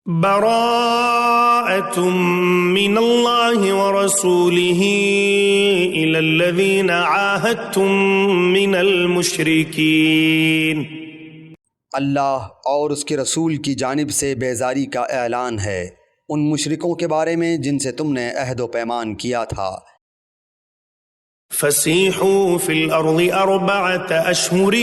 براءة من الله ورسوله إلى الذين عاهدتم من المشركين۔ اللہ اور اس کے رسول کی جانب سے بیزاری کا اعلان ہے ان مشرکوں کے بارے میں جن سے تم نے عہد و پیمان کیا تھا۔ فسیحوا فی الارض 4 اشہر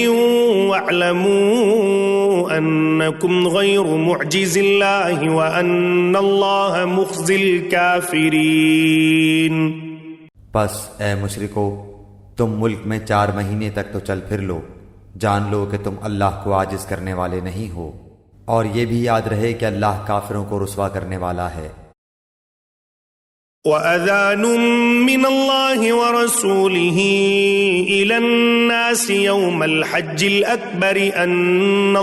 واعلموا انکم غیر معجز اللہ وان اللہ مخزی الکافرین۔ پس اے مشرکو تم ملک میں 4 مہینے تک تو چل پھر لو، جان لو کہ تم اللہ کو عاجز کرنے والے نہیں ہو، اور یہ بھی یاد رہے کہ اللہ کافروں کو رسوا کرنے والا ہے۔ وَأَذَانٌ مِّنَ اللَّهِ وَرَسُولِهِ إِلَى النَّاسِ يَوْمَ الْحَجِّ الْأَكْبَرِ أَنَّ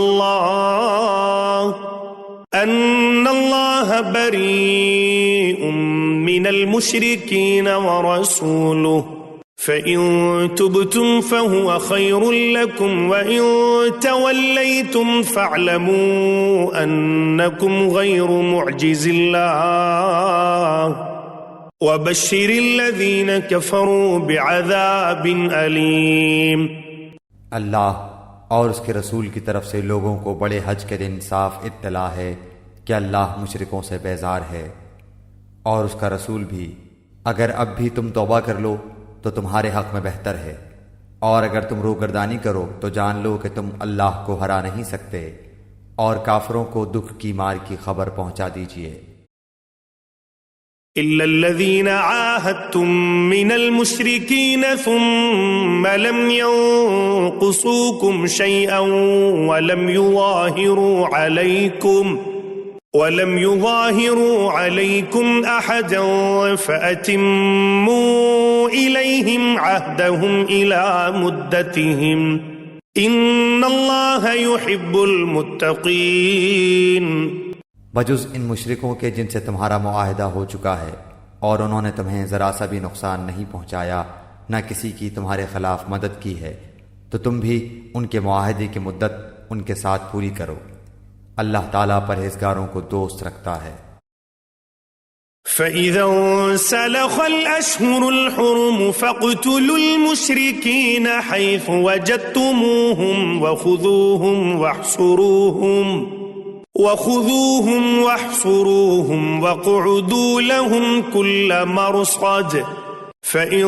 اللَّهَ بَرِيءٌ مِّنَ الْمُشْرِكِينَ وَرَسُولُهُ فَإِن تُبْتُمْ فَهُوَ خَيْرٌ لَكُمْ وَإِن تَوَلَّيْتُمْ فَاعْلَمُوا أَنَّكُمْ غَيْرُ مُعْجِزِ اللَّهِ وَبَشِّرِ الَّذِينَ كَفَرُوا بِعَذَابٍ أَلِيمٍ۔ اللہ اور اس کے رسول کی طرف سے لوگوں کو بڑے حج کے دن صاف اطلاع ہے کہ اللہ مشرکوں سے بیزار ہے، اور اس کا رسول بھی۔ اگر اب بھی تم توبہ کر لو تو تمہارے حق میں بہتر ہے، اور اگر تم روگردانی کرو تو جان لو کہ تم اللہ کو ہرا نہیں سکتے، اور کافروں کو دکھ کی مار کی خبر پہنچا دیجیے۔ إِلَّا الَّذِينَ عَاهَدتُّم مِّنَ الْمُشْرِكِينَ ثُمَّ لَمْ يَنقُصُوكُمْ شَيْئًا وَلَمْ يُظَاهِرُوا عَلَيْكُمْ أَحَدًا فَأَتِمُّوا إِلَيْهِمْ عَهْدَهُمْ إِلَى مُدَّتِهِمْ إِنَّ اللَّهَ يُحِبُّ الْمُتَّقِينَ۔ بجز ان مشرکوں کے جن سے تمہارا معاہدہ ہو چکا ہے اور انہوں نے تمہیں ذرا سا بھی نقصان نہیں پہنچایا، نہ کسی کی تمہارے خلاف مدد کی ہے، تو تم بھی ان کے معاہدے کی مدت ان کے ساتھ پوری کرو۔ اللہ تعالیٰ پرہیزگاروں کو دوست رکھتا ہے۔ فَإِذَا انسَلَخَ الْأَشْهُرُ الْحُرُمُ فَاقْتُلُوا الْمُشْرِكِينَ حَيْثُ وَجَدتُّمُوهُمْ وَخُذُوهُمْ وَاحْصُرُوهُمْ وَاقْعُدُوا لَهُمْ كُلَّ مَرْصَدٍ فَإِن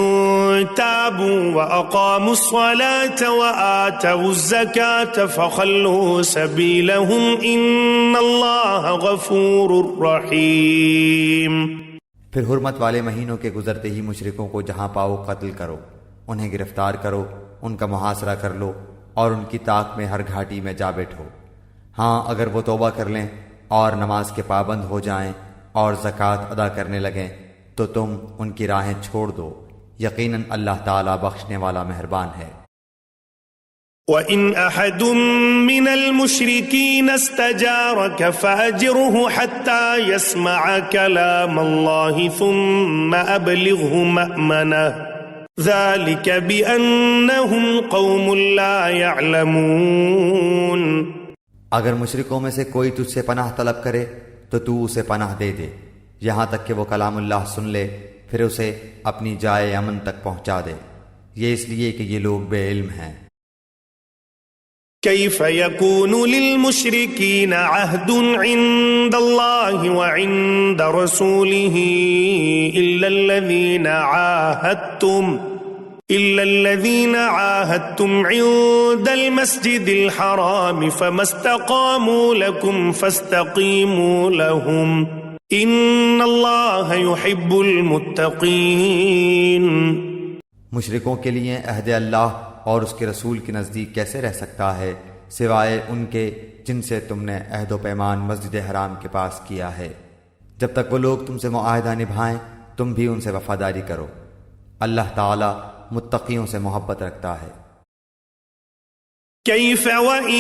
تَابُوا وَأَقَامُوا الصَّلَاةَ وَآتَوُا الزَّكَاةَ فَخَلُّوا سَبِيلَهُمْ إِنَّ اللَّهَ غَفُورٌ رَّحِيمٌ۔ پھر حرمت والے مہینوں کے گزرتے ہی مشرکوں کو جہاں پاؤ قتل کرو، انہیں گرفتار کرو، ان کا محاصرہ کر لو، اور ان کی طاق میں ہر گھاٹی میں جا بیٹھو۔ ہاں اگر وہ توبہ کر لیں اور نماز کے پابند ہو جائیں اور زکوٰۃ ادا کرنے لگیں تو تم ان کی راہیں چھوڑ دو، یقیناً اللہ تعالیٰ بخشنے والا مہربان ہے۔ وَإِنْ أَحَدٌ مِّنَ الْمُشْرِكِينَ اسْتَجَارَكَ فَأَجِرْهُ حَتَّى يَسْمَعَ كَلَامَ اللَّهِ ثُمَّ أَبْلِغْهُ مَأْمَنَهُ ذَلِكَ بِأَنَّهُمْ قَوْمٌ لَّا يَعْلَمُونَ۔ اگر مشرکوں میں سے کوئی تجھ سے پناہ طلب کرے تو تو اسے پناہ دے دے، یہاں تک کہ وہ کلام اللہ سن لے، پھر اسے اپنی جائے امن تک پہنچا دے، یہ اس لیے کہ یہ لوگ بے علم ہیں۔ كيف يكون للمشركين عهد عند الله وعند رسوله إلا الذين عاهدتم عند المسجد الحرام فما استقاموا لكم فاستقيموا لهم إن الله يحب المتقين۔ مشرکوں کے لیے عہد اللہ اور اس کے رسول کے نزدیک کیسے رہ سکتا ہے سوائے ان کے جن سے تم نے عہد و پیمان مسجد حرام کے پاس کیا ہے؟ جب تک وہ لوگ تم سے معاہدہ نبھائیں تم بھی ان سے وفاداری کرو، اللہ تعالیٰ متقیوں سے محبت رکھتا ہے۔ كيف وإن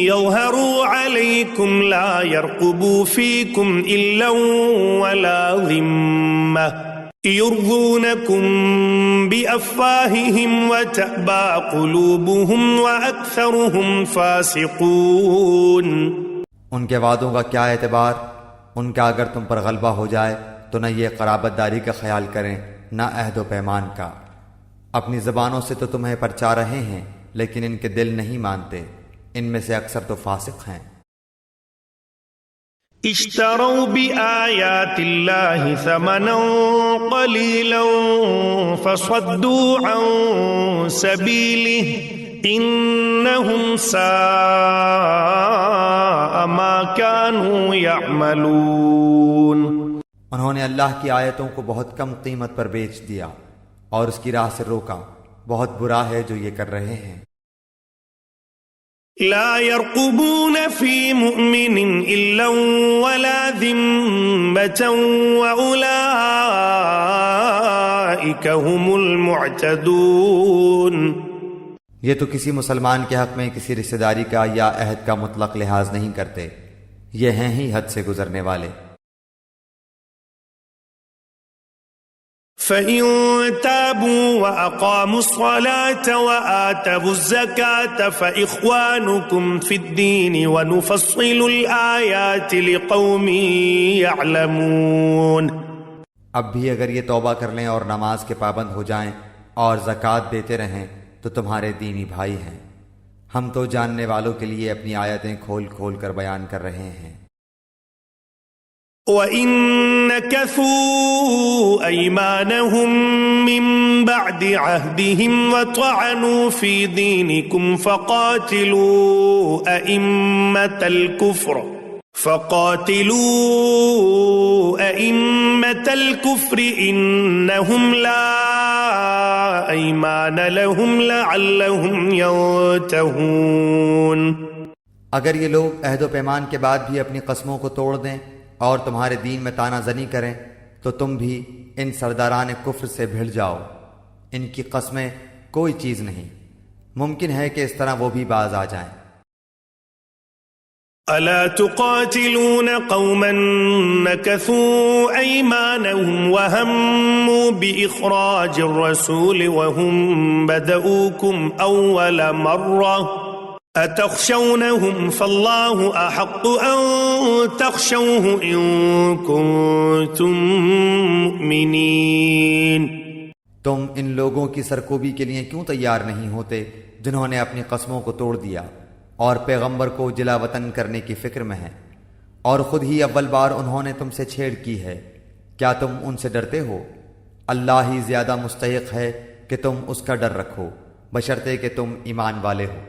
يظهروا عليكم لا يرقبوا فيكم إلا ولا ذمة يرضونكم بأفواههم وتأبى قلوبهم وأكثرهم فاسقون۔ ان کے وعدوں کا کیا اعتبار؟ ان کا اگر تم پر غلبہ ہو جائے تو نہ یہ قرابت داری کا خیال کریں نہ عہد و پیمان کا۔ اپنی زبانوں سے تو تمہیں پرچا رہے ہیں لیکن ان کے دل نہیں مانتے، ان میں سے اکثر تو فاسق ہیں۔ اشتروا بآيات الله ثمنا قليلا فصدوا عن سبيله إنهم ساء ما كانوا يعملون۔ انہوں نے اللہ کی آیتوں کو بہت کم قیمت پر بیچ دیا اور اس کی راہ سے روکا، بہت برا ہے جو یہ کر رہے ہیں۔ لا يرقبون في مؤمن إلا ولا ذمة وأولئك هم المعتدون۔ یہ تو کسی مسلمان کے حق میں کسی رشتہ داری کا یا عہد کا مطلق لحاظ نہیں کرتے، یہ ہیں ہی حد سے گزرنے والے۔ فَإِن تَابُوا وَأَقَامُوا الصَّلَاةَ وَآتَوُا الزَّكَاةَ فَإِخْوَانُكُمْ فِي الدِّينِ وَنُفَصِّلُ الْآيَاتِ لِقَوْمٍ يَعْلَمُونَ۔ اب بھی اگر یہ توبہ کر لیں اور نماز کے پابند ہو جائیں اور زکوٰۃ دیتے رہیں تو تمہارے دینی بھائی ہیں، ہم تو جاننے والوں کے لیے اپنی آیتیں کھول کھول کر بیان کر رہے ہیں۔ وَإِن نَكَثُوا أَيْمَانَهُم مِّن بَعْدِ عَهْدِهِمْ وَطَعَنُوا فِي دِينِكُمْ فَقَاتِلُوا أَئِمَّةَ الْكُفْرِ إِنَّهُمْ لَا أَيْمَانَ لَهُمْ لَعَلَّهُمْ يَنتَهُونَ۔ اگر یہ لوگ عہد و پیمان کے بعد بھی اپنی قسموں کو توڑ دیں اور تمہارے دین میں تانہ زنی کریں تو تم بھی ان سرداران کفر سے بھڑ جاؤ، ان کی قسمیں کوئی چیز نہیں، ممکن ہے کہ اس طرح وہ بھی باز آ جائیں۔ ألا تقاتلون قوما نكثوا أيمانهم وهموا بإخراج الرسول وهم بدؤوكم أول مرة أتخشونهم فالله أحق أن تخشوه إن كنتم مؤمنين۔ تم ان لوگوں کی سرکوبی کے لیے کیوں تیار نہیں ہوتے جنہوں نے اپنی قسموں کو توڑ دیا اور پیغمبر کو جلا وطن کرنے کی فکر میں ہیں، اور خود ہی اول بار انہوں نے تم سے چھیڑ کی ہے؟ کیا تم ان سے ڈرتے ہو؟ اللہ ہی زیادہ مستحق ہے کہ تم اس کا ڈر رکھو، بشرطے کہ تم ایمان والے ہو۔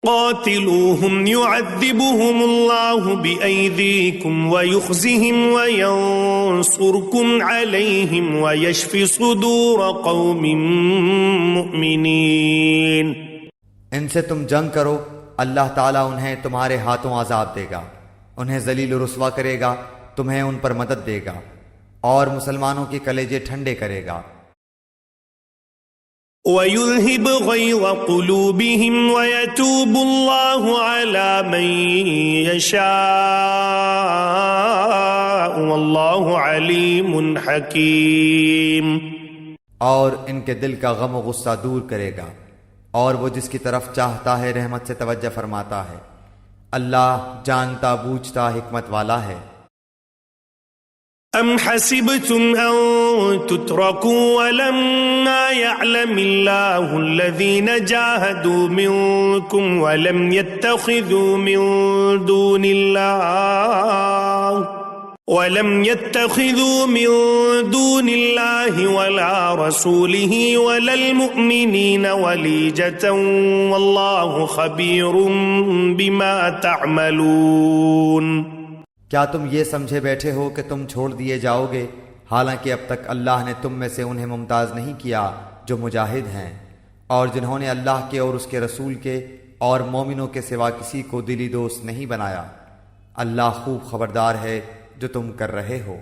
قاتلوهم يعذبهم الله بأيديكم ويخزهم وينصركم عليهم ويشفي صدور قوم مؤمنين۔ ان سے تم جنگ کرو، اللہ تعالیٰ انہیں تمہارے ہاتھوں عذاب دے گا، انہیں ذلیل و رسوا کرے گا، تمہیں ان پر مدد دے گا اور مسلمانوں کے کلیجے ٹھنڈے کرے گا۔ وَيُذْهِبْ غَيْظَ قُلُوبِهِمْ وَيَتُوبُ اللَّهُ عَلَى مَن يَشَاءُ وَاللَّهُ عَلِيمٌ حَكِيمٌ۔ اور ان کے دل کا غم و غصہ دور کرے گا، اور وہ جس کی طرف چاہتا ہے رحمت سے توجہ فرماتا ہے، اللہ جانتا بوجھتا حکمت والا ہے۔ أَمْ حَسِبْتُمْ أَن تُتْرَكُوا وَلَمَّا يَعْلَمِ اللَّهُ الَّذِينَ جَاهَدُوا مِنكُمْ وَلَمْ يَتَّخِذُوا مِن دُونِ اللَّهِ وَلَا رَسُولِهِ وَلَا الْمُؤْمِنِينَ وَلِيجَةً وَاللَّهُ خَبِيرٌ بِمَا تَعْمَلُونَ۔ کیا تم یہ سمجھے بیٹھے ہو کہ تم چھوڑ دیے جاؤ گے، حالانکہ اب تک اللہ نے تم میں سے انہیں ممتاز نہیں کیا جو مجاہد ہیں اور جنہوں نے اللہ کے اور اس کے رسول کے اور مومنوں کے سوا کسی کو دلی دوست نہیں بنایا۔ اللہ خوب خبردار ہے جو تم کر رہے ہو۔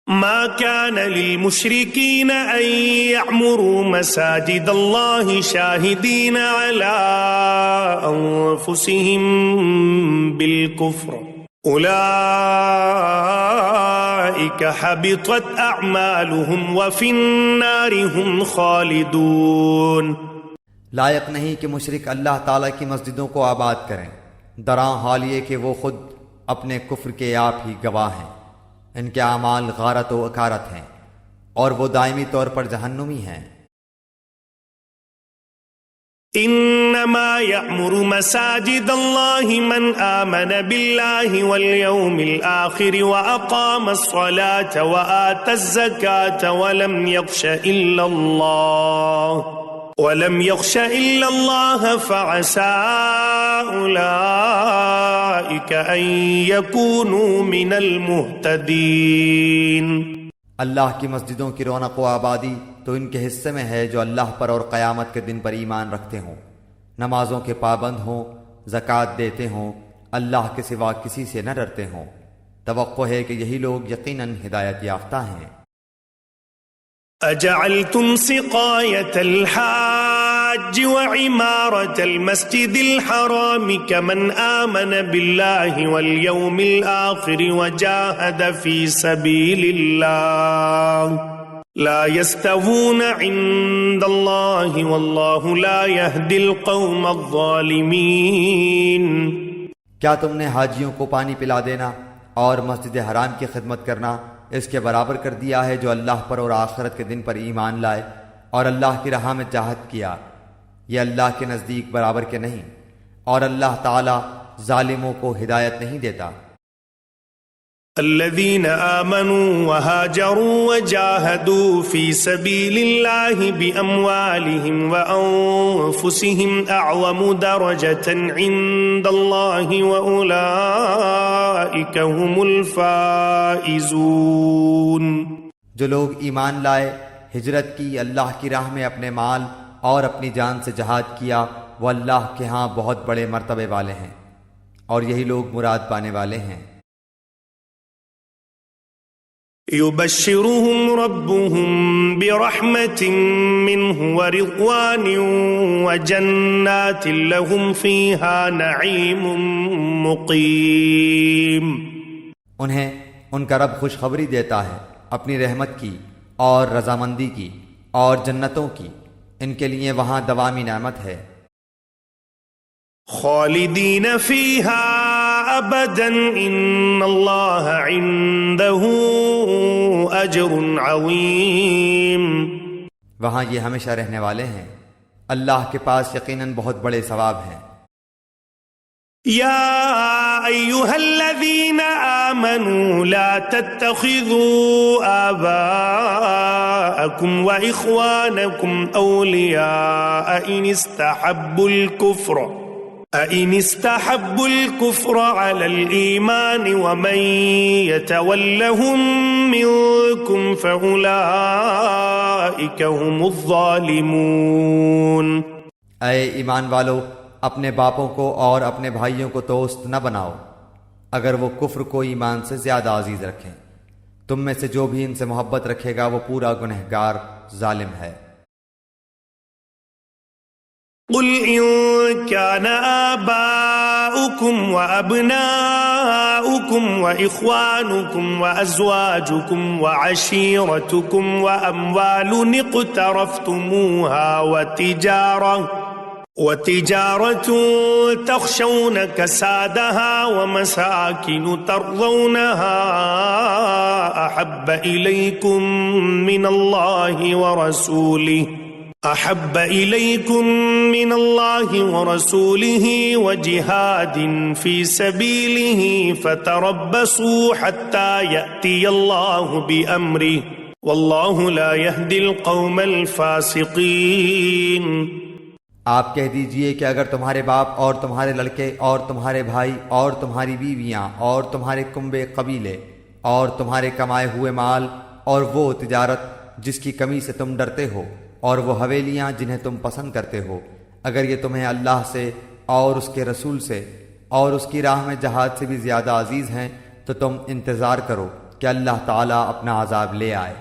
ما كان للمشركين أن يعمروا مساجد الله شاهدين على أنفسهم بالكفر أولئك حبطت أعمالهم وفي النار هم خالدون۔ لائق نہیں کہ مشرک اللہ تعالیٰ کی مسجدوں کو آباد کریں، دراں حال یہ کہ وہ خود اپنے کفر کے آپ ہی گواہ ہیں۔ ان کے اعمال غارت و اکارت ہیں اور وہ دائمی طور پر جہنمی ہیں۔ انما يعمر مساجد الله من آمن بالله واليوم الآخر واقام الصلاة وآتى الزكاة ولم يخش إلا الله فعسى أولئك أن يكونوا من المهتدين۔ اللہ کی مسجدوں کی رونق و آبادی تو ان کے حصے میں ہے جو اللہ پر اور قیامت کے دن پر ایمان رکھتے ہوں، نمازوں کے پابند ہوں، زکوٰۃ دیتے ہوں، اللہ کے سوا کسی سے نہ ڈرتے ہوں۔ توقع ہے کہ یہی لوگ یقیناً ہدایت یافتہ ہیں۔ اجعلتم سقاية الحاج وعمارة المسجد الحرام كمن آمن بالله واليوم الآخر وجاهد في سبيل الله لا يستوون عند الله والله لا يهدي القوم الظالمين۔ کیا تم نے حاجیوں کو پانی پلا دینا اور مسجد حرام کی خدمت کرنا اس کے برابر کر دیا ہے جو اللہ پر اور آخرت کے دن پر ایمان لائے اور اللہ کی راہ میں جہاد کیا؟ یہ اللہ کے نزدیک برابر کے نہیں، اور اللہ تعالی ظالموں کو ہدایت نہیں دیتا۔ الذين آمنوا وهاجروا وجاهدوا في سبيل الله بأموالهم وأنفسهم أعظم درجة عند الله وأولئك هم الفائزون۔ جو لوگ ایمان لائے، ہجرت کی، اللہ کی راہ میں اپنے مال اور اپنی جان سے جہاد کیا، وہ اللہ کے ہاں بہت بڑے مرتبے والے ہیں، اور یہی لوگ مراد پانے والے ہیں۔ يبشرهم ربهم برحمة منه ورضوان وجنات لهم فيها نعيم مقيم۔ انہیں ان کا رب خوشخبری دیتا ہے اپنی رحمت کی اور رضامندی کی اور جنتوں کی، ان کے لیے وہاں دوامی نعمت ہے۔ خالدین فیہا ابدا ان اللہ عنده اجر عظیم۔ وہاں یہ ہمیشہ رہنے والے ہیں، اللہ کے پاس یقیناً بہت بڑے ثواب ہیں۔ یا ایہا الذین آمنوا لا تتخذوا آباءکم واخوانکم اولیاء ان استحبوا الكفر على الإيمان ومن يتولهم منكم فأولئك هم الظالمون۔ اے ایمان والو، اپنے باپوں کو اور اپنے بھائیوں کو دوست نہ بناؤ اگر وہ کفر کو ایمان سے زیادہ عزیز رکھیں۔ تم میں سے جو بھی ان سے محبت رکھے گا وہ پورا گنہگار ظالم ہے۔ قل إن كان آباؤكم وأبناؤكم وإخوانكم وأزواجكم وعشيرتكم وأموال اقترفتموها وتجارة تخشون كسادها ومساكن ترضونها أحب إليكم من الله ورسوله وجهاد في سبيله فتربصوا حتى يأتي الله بأمره والله لا يهدي القوم الفاسقين۔ آپ کہہ دیجئے کہ اگر تمہارے باپ اور تمہارے لڑکے اور تمہارے بھائی اور تمہاری بیویاں اور تمہارے کنبے قبیلے اور تمہارے کمائے ہوئے مال اور وہ تجارت جس کی کمی سے تم ڈرتے ہو اور وہ حویلیاں جنہیں تم پسند کرتے ہو، اگر یہ تمہیں اللہ سے اور اس کے رسول سے اور اس کی راہ میں جہاد سے بھی زیادہ عزیز ہیں تو تم انتظار کرو کہ اللہ تعالیٰ اپنا عذاب لے آئے۔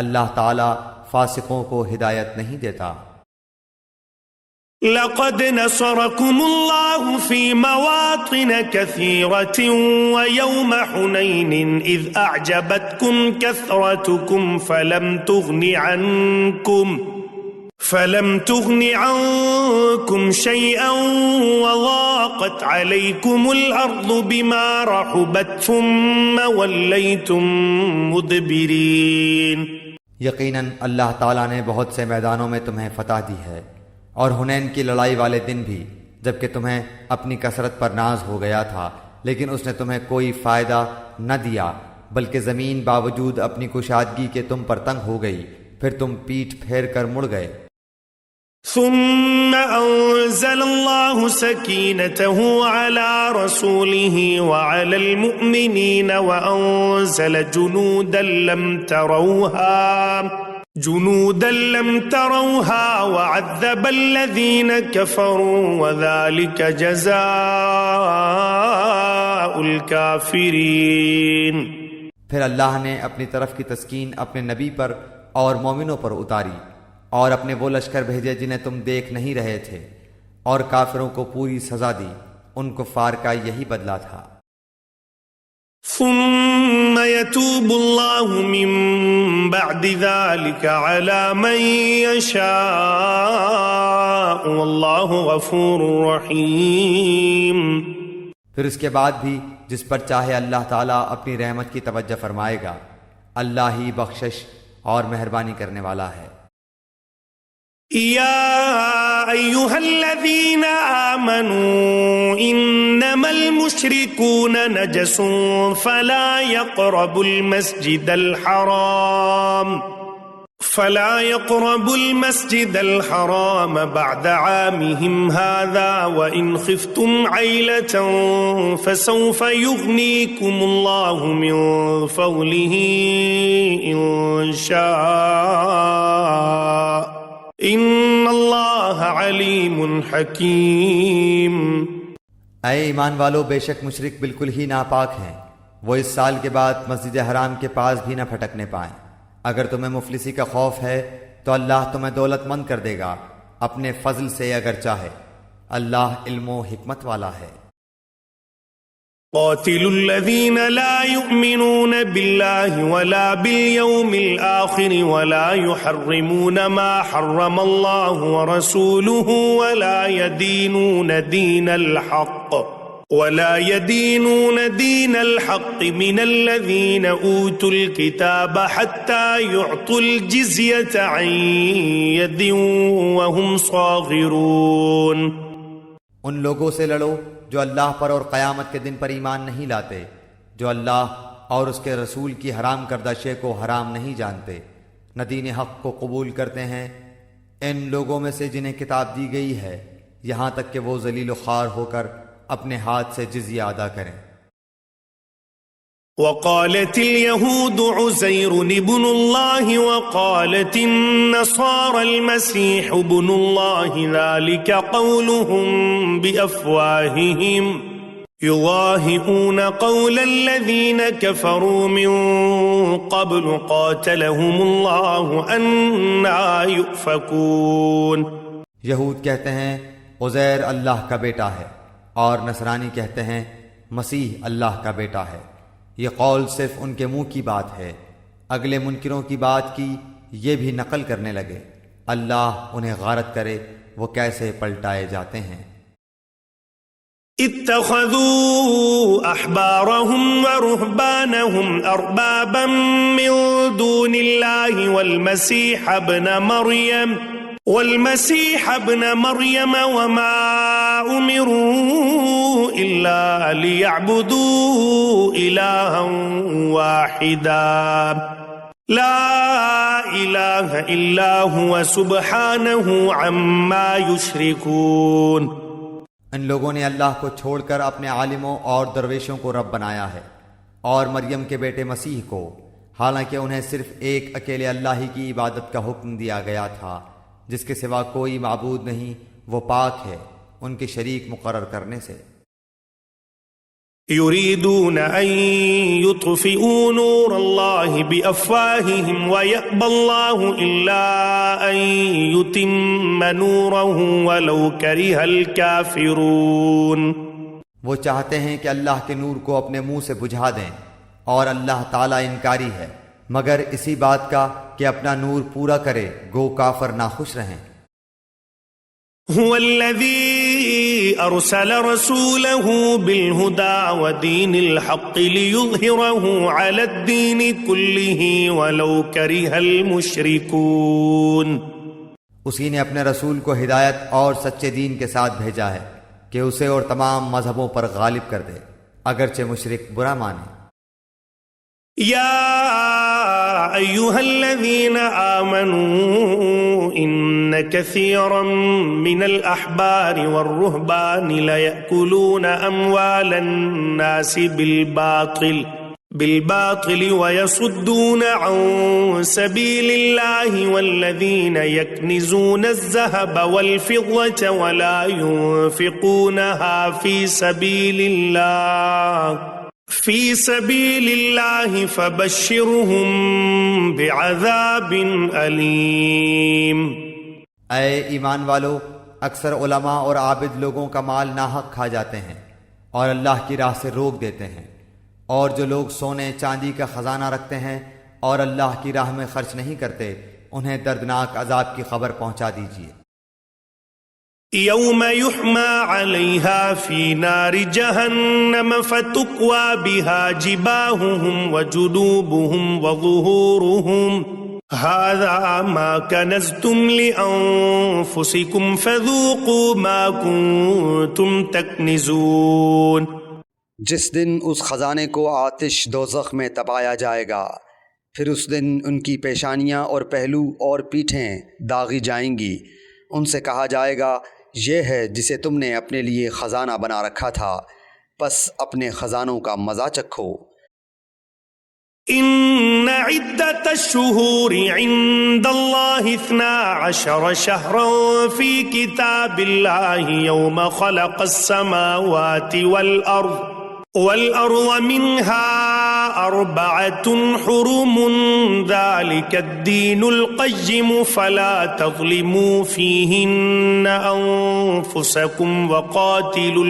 اللہ تعالیٰ فاسقوں کو ہدایت نہیں دیتا۔ لقد نصركم الله في مواطن كثيرة ويوم حنين إذ أعجبتكم كثرتكم فلم تغن عنكم شيئا وضاقت عليكم الأرض بما رحبت ثم وليتم مدبرين۔ یقیناً اللہ تعالیٰ نے بہت سے میدانوں میں تمہیں فتح دی ہے، اور حنین کی لڑائی والے دن بھی، جبکہ تمہیں اپنی کثرت پر ناز ہو گیا تھا، لیکن اس نے تمہیں کوئی فائدہ نہ دیا، بلکہ زمین باوجود اپنی کشادگی کے تم پر تنگ ہو گئی، پھر تم پیٹھ پھیر کر مڑ گئے۔ ثم أنزل الله سكينته على رسوله وعلى المؤمنين وأنزل جنودا لم تروها وعذب الذين كفروا وذلك جزاء الكافرين۔ پھر اللہ نے اپنی طرف کی تسکین اپنے نبی پر اور مومنوں پر اتاری، اور اپنے وہ لشکر بھیجے جنہیں تم دیکھ نہیں رہے تھے، اور کافروں کو پوری سزا دی، ان کفار کا یہی بدلہ تھا۔ ثم يتوب الله من بعد ذلك على من يشاء والله غفور رحيم۔ پھر اس کے بعد بھی جس پر چاہے اللہ تعالیٰ اپنی رحمت کی توجہ فرمائے گا، اللہ ہی بخشش اور مہربانی کرنے والا ہے۔ يا أيها الذين آمنوا إنما المشركون نجس فلا يقربوا المسجد الحرام بعد عامهم هذا وإن خفتم عيلة فسوف يغنيكم الله من فضله إن شاء ان اللہ علیم حکیم۔ اے ایمان والو، بے شک مشرک بالکل ہی ناپاک ہیں، وہ اس سال کے بعد مسجد حرام کے پاس بھی نہ پھٹکنے پائیں۔ اگر تمہیں مفلسی کا خوف ہے تو اللہ تمہیں دولت مند کر دے گا اپنے فضل سے اگر چاہے، اللہ علم و حکمت والا ہے۔ قاتلوا الذين لا يؤمنون بالله ولا باليوم الآخر ولا يحرمون ما حرم الله ورسوله ولا يدينون دين الحق من الذين أوتوا الكتاب حتى يعطوا الجزية عن يد وهم صاغرون۔ ان لوگوں سے لڑو جو اللہ پر اور قیامت کے دن پر ایمان نہیں لاتے، جو اللہ اور اس کے رسول کی حرام کردہ شے کو حرام نہیں جانتے، نہ دین حق کو قبول کرتے ہیں، ان لوگوں میں سے جنہیں کتاب دی گئی ہے، یہاں تک کہ وہ ذلیل و خوار ہو کر اپنے ہاتھ سے جزیہ ادا کریں۔ وقالت اليهود عزير ابن الله وقالت النصارى المسيح ابن الله ذلك قولهم بأفواههم يضاهئون قول الذين كفروا من قبل قاتلهم الله أنى يؤفكون۔ یہود کہتے ہیں عزیر اللہ کا بیٹا ہے، اور نصرانی کہتے ہیں مسیح اللہ کا بیٹا ہے۔ یہ قول صرف ان کے منہ کی بات ہے، اگلے منکروں کی بات کی یہ بھی نقل کرنے لگے، اللہ انہیں غارت کرے وہ کیسے پلٹائے جاتے ہیں۔ اتخذوا احبارهم ورهبانهم اربابا من دون الله والمسيح ابن مريم وما امروا الا ليعبدوا الها واحدا لا اله الا هو سبحانه عما يشركون۔ ان لوگوں نے اللہ کو چھوڑ کر اپنے عالموں اور درویشوں کو رب بنایا ہے، اور مریم کے بیٹے مسیح کو، حالانکہ انہیں صرف ایک اکیلے اللہ ہی کی عبادت کا حکم دیا گیا تھا، جس کے سوا کوئی معبود نہیں، وہ پاک ہے ان کے شریک مقرر کرنے سے۔ يريدون أن يطفئوا نور الله بأفواههم ويأبى الله إلا أن يتم نوره ولو كره الكافرون۔ وہ چاہتے ہیں کہ اللہ کے نور کو اپنے منہ سے بجھا دیں، اور اللہ تعالیٰ انکاری ہے مگر اسی بات کا کہ اپنا نور پورا کرے، گو کافر ناخوش رہیں۔ هو الذي أرسل رسوله بالهدى ودين الحق ليظهره على الدين كله ولو كره المشركون۔ اسی نے اپنے رسول کو ہدایت اور سچے دین کے ساتھ بھیجا ہے کہ اسے اور تمام مذہبوں پر غالب کر دے، اگرچہ مشرک برا مانے۔ يا أيها الذين آمنوا إن كثيرا من الأحبار والرهبان ليأكلون أموال الناس بالباطل ويصدون عن سبيل الله والذين يكنزون الذهب والفضة ولا ينفقونها في سبيل الله فبشرهم بعذاب أليم۔ اے ایمان والو، اکثر علماء اور عابد لوگوں کا مال ناحق کھا جاتے ہیں اور اللہ کی راہ سے روک دیتے ہیں، اور جو لوگ سونے چاندی کا خزانہ رکھتے ہیں اور اللہ کی راہ میں خرچ نہیں کرتے، انہیں دردناک عذاب کی خبر پہنچا دیجیے۔ يوم يحمى عليها في نار جهنم فتكوى بها جباههم وجنوبهم وظهورهم هذا ما كنزتم لأنفسكم فذوقوا ما كنتم تكنزون۔ جس دن اس خزانے کو آتش دوزخ میں تپایا جائے گا، پھر اس دن ان کی پیشانیاں اور پہلو اور پیٹھیں داغی جائیں گی۔ ان سے کہا جائے گا، یہ ہے جسے تم نے اپنے لیے خزانہ بنا رکھا تھا، پس اپنے خزانوں کا مزہ چکھو۔ ان عدت الشہور عند اللہ 12 شہرا فی کتاب اللہ یوم خلق السماوات والأرض منها 4 حرم ذلك الدين القيم فلا تظلموا فيهن أنفسكم وقاتلوا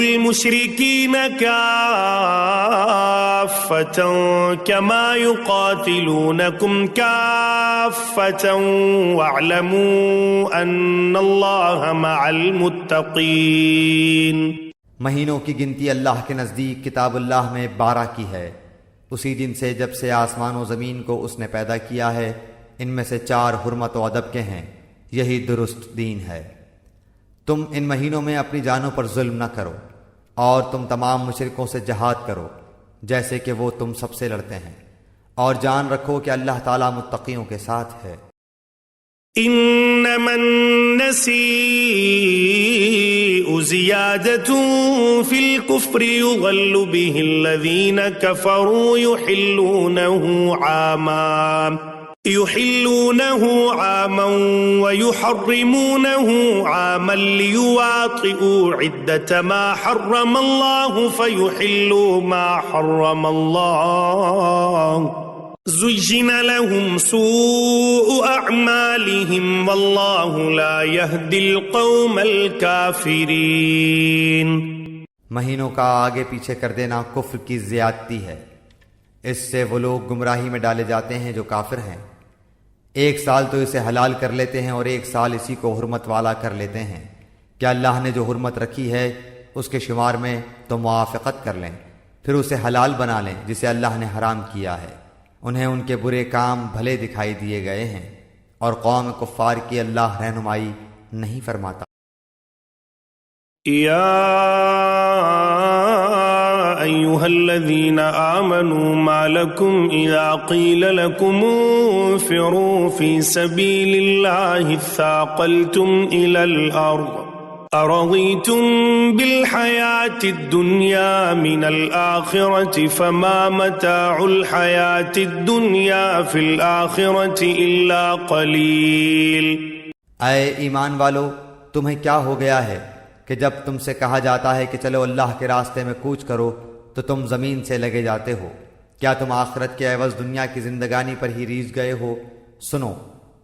المشركين كافة كما يقاتلونكم كافة واعلموا أن الله مع المتقين۔ مہینوں کی گنتی اللہ کے نزدیک کتاب اللہ میں 12 کی ہے، اسی دن سے جب سے آسمان و زمین کو اس نے پیدا کیا ہے، ان میں سے 4 حرمت و ادب کے ہیں، یہی درست دین ہے۔ تم ان مہینوں میں اپنی جانوں پر ظلم نہ کرو، اور تم تمام مشرکوں سے جہاد کرو جیسے کہ وہ تم سب سے لڑتے ہیں، اور جان رکھو کہ اللہ تعالیٰ متقیوں کے ساتھ ہے۔ انما النسيء زيادة في الكفر يضل به الذين كفروا يحلونه عاما ويحرمونه عاما ليواطئوا عدة ما حرم الله فيحلوا ما حرم الله زين لهم سوء أعمالهم والله لا يهدي القوم الكافرين۔ مہینوں کا آگے پیچھے کر دینا کفر کی زیادتی ہے، اس سے وہ لوگ گمراہی میں ڈالے جاتے ہیں جو کافر ہیں۔ 1 سال تو اسے حلال کر لیتے ہیں اور 1 سال اسی کو حرمت والا کر لیتے ہیں۔ کیا اللہ نے جو حرمت رکھی ہے اس کے شمار میں تو موافقت کر لیں، پھر اسے حلال بنا لیں جسے اللہ نے حرام کیا ہے۔ انہیں ان کے برے کام بھلے دکھائی دیے گئے ہیں، اور قوم کفار کی اللہ رہنمائی نہیں فرماتا۔ یا أيها الذين آمنوا ما لكم إذا قيل لكم انفروا في سبيل الله اثاقلتم إلى الأرض أرضيتم بالحياة الدنيا من الآخرة فما متاع الحياة الدنيا في الآخرة إلا قليل۔ اے ایمان والو، تمہیں کیا ہو گیا ہے کہ جب تم سے کہا جاتا ہے کہ چلو اللہ کے راستے میں کوچ کرو تو تم زمین سے لگے جاتے ہو؟ کیا تم آخرت کے عوض دنیا کی زندگانی پر ہی ریجھ گئے ہو؟ سنو،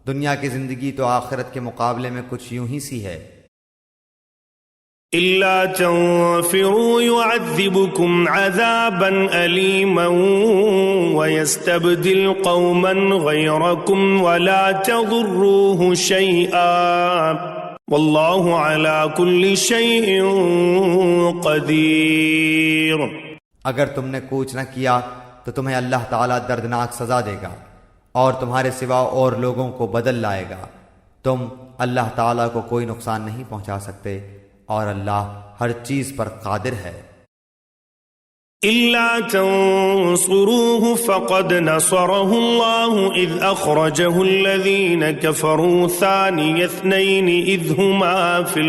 دنیا کی زندگی تو آخرت کے مقابلے میں کچھ یوں ہی سی ہے۔ إلا تنفروا يعذبكم عذابا أليما ويستبدل قوما غيركم ولا تضروه شيئا والله على كل شيء قدير۔ اگر تم نے کوچ نہ کیا تو تمہیں اللہ تعالیٰ دردناک سزا دے گا اور تمہارے سوا اور لوگوں کو بدل لائے گا۔ تم اللہ تعالیٰ کو کوئی نقصان نہیں پہنچا سکتے اور اللہ ہر چیز پر قادر ہے۔ إلا تنصروه فقد نصره الله إذ أخرجه الذين كفروا ثاني اثنين إذ هما في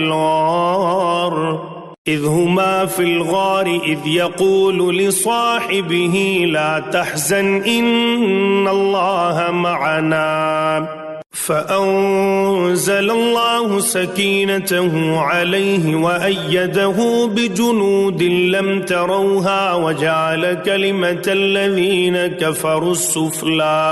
الغار إذ يقول لصاحبه لا تحزن إن الله معنا فأنزل الله سكينته عليه وأيده بجنود لم تروها وجعل كلمة الذين كفروا السفلى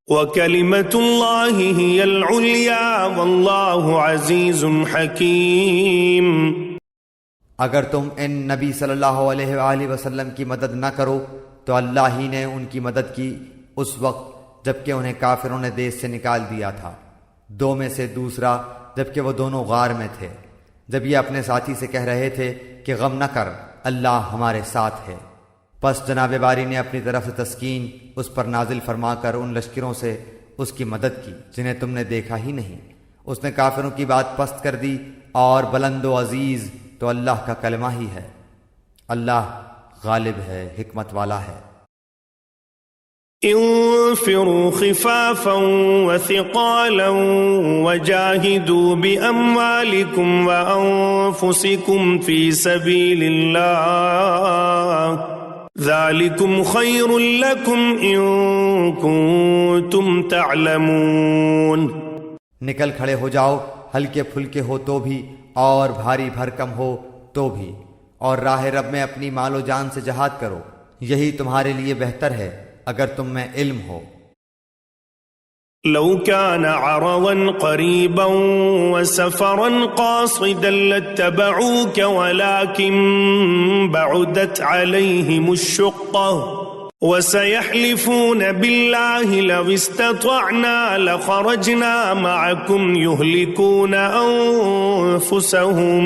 وكلمة الله هي العليا والله عزيز حكيم۔ اگر تم ان نبی صلی اللہ علیہ وآلہ وسلم کی مدد نہ کرو تو اللہ ہی نے ان کی مدد کی اس وقت جبکہ انہیں کافروں نے دیس سے نکال دیا تھا، دو میں سے دوسرا جبکہ وہ دونوں غار میں تھے، جب یہ اپنے ساتھی سے کہہ رہے تھے کہ غم نہ کر، اللہ ہمارے ساتھ ہے۔ پس جناب باری نے اپنی طرف سے تسکین اس پر نازل فرما کر ان لشکروں سے اس کی مدد کی جنہیں تم نے دیکھا ہی نہیں۔ اس نے کافروں کی بات پست کر دی اور بلند و عزیز تو اللہ کا کلمہ ہی ہے۔ اللہ غالب ہے، حکمت والا ہے۔ انفروا خفافا وثقالا وجاهدوا بأموالكم وأنفسكم في سبيل الله ذلكم خير لكم إن كنتم تعلمون۔ نکل کھڑے ہو جاؤ، ہلکے پھلکے ہو تو بھی اور بھاری بھرکم ہو تو بھی، اور راہ رب میں اپنی مال و جان سے جہاد کرو، یہی تمہارے لیے بہتر ہے اگر تم میں علم ہو۔ لو كان عرضا قريبا وسفرا قاصدا لاتبعوك ولكن بعدت عليهم الشقة وسيحلفون بالله لو استطعنا لخرجنا معكم يهلكون أنفسهم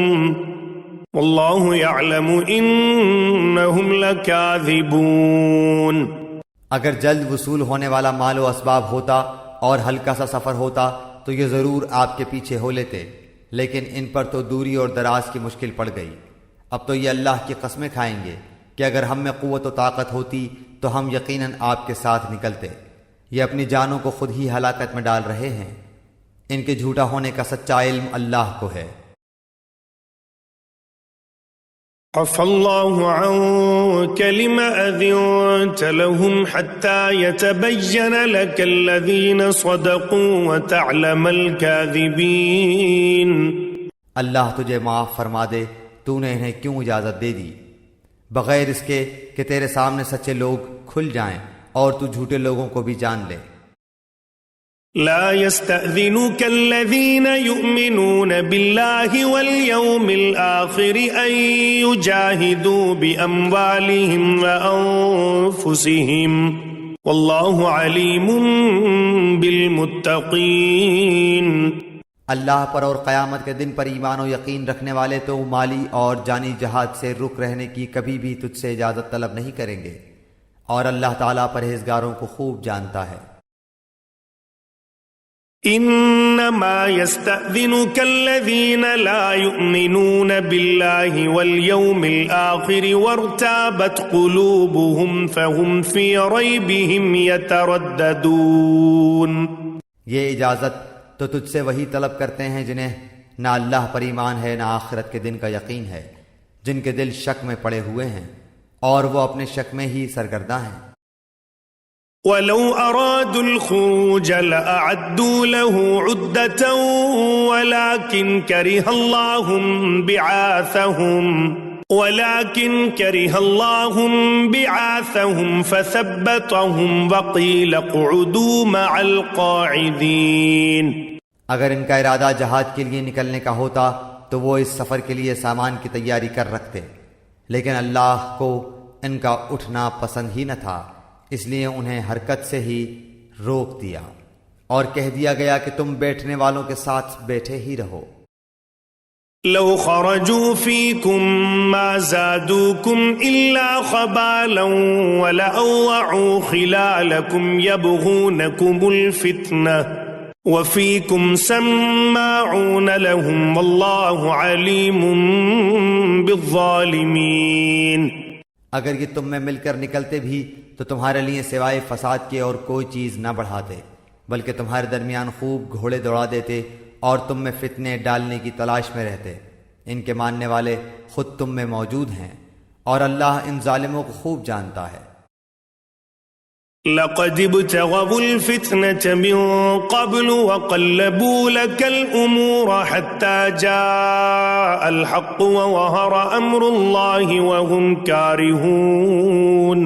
والله يعلم إنهم لكاذبون۔ اگر جلد وصول ہونے والا مال و اسباب ہوتا اور ہلکا سا سفر ہوتا تو یہ ضرور آپ کے پیچھے ہو لیتے، لیکن ان پر تو دوری اور دراز کی مشکل پڑ گئی۔ اب تو یہ اللہ کی قسمیں کھائیں گے کہ اگر ہم میں قوت و طاقت ہوتی تو ہم یقیناً آپ کے ساتھ نکلتے۔ یہ اپنی جانوں کو خود ہی ہلاکت میں ڈال رہے ہیں، ان کے جھوٹا ہونے کا سچا علم اللہ کو ہے۔ عفى الله عنك لما أذنت لهم حتى يتبين لك الذين صدقوا وتعلم الكاذبين۔ اللہ تجھے معاف فرما دے، تو نے انہیں کیوں اجازت دے دی بغیر اس کے کہ تیرے سامنے سچے لوگ کھل جائیں اور تو جھوٹے لوگوں کو بھی جان لے۔ لا يستأذنك الذين يؤمنون بالله واليوم الآخر أن يجاهدوا بأموالهم وأنفسهم والله عليم بالمتقين۔ اللہ پر اور قیامت کے دن پر ایمان و یقین رکھنے والے تو مالی اور جانی جہاد سے رک رہنے کی کبھی بھی تجھ سے اجازت طلب نہیں کریں گے، اور اللہ تعالیٰ پرہیزگاروں کو خوب جانتا ہے۔ انما يستأذنك الذين لا يؤمنون بالله واليوم الآخر وارتابت قلوبهم فهم في ريبهم يترددون۔ یہ اجازت تو تجھ سے وہی طلب کرتے ہیں جنہیں نہ اللہ پر ایمان ہے نہ آخرت کے دن کا یقین ہے، جن کے دل شک میں پڑے ہوئے ہیں اور وہ اپنے شک میں ہی سرگرداں ہیں۔ وَلَوْ أَرَادُوا الْخُرُوجَ لَأَعَدُّوا لَهُ عُدَّةً وَلَكِنْ كَرِهَ اللَّهُ بِعَاثَهُمْ فَثَبَّطَهُمْ وَقِيلَ اقْعُدُوا مَعَ الْقَاعِدِينَ۔ اگر ان کا ارادہ جہاد کے لیے نکلنے کا ہوتا تو وہ اس سفر کے لیے سامان کی تیاری کر رکھتے، لیکن اللہ کو ان کا اٹھنا پسند ہی نہ تھا، اس لیے انہیں حرکت سے ہی روک دیا اور کہہ دیا گیا کہ تم بیٹھنے والوں کے ساتھ بیٹھے ہی رہو۔ لو خرجوا فيكم ما زادوكم إلا خبالا ولأوعوا خلالكم يبغونكم الفتنة وفيكم سماعون لهم والله عليم بالظالمين۔ اگر یہ تم میں مل کر نکلتے بھی تو تمہارے لیے سوائے فساد کے اور کوئی چیز نہ بڑھاتے، بلکہ تمہارے درمیان خوب گھوڑے دوڑا دیتے اور تم میں فتنے ڈالنے کی تلاش میں رہتے۔ ان کے ماننے والے خود تم میں موجود ہیں اور اللہ ان ظالموں کو خوب جانتا ہے۔ لقد ابتغوا الفتنة من قبل وقلبوا لك الأمور حتى جاء الحق وظهر أمر الله وهم كارهون۔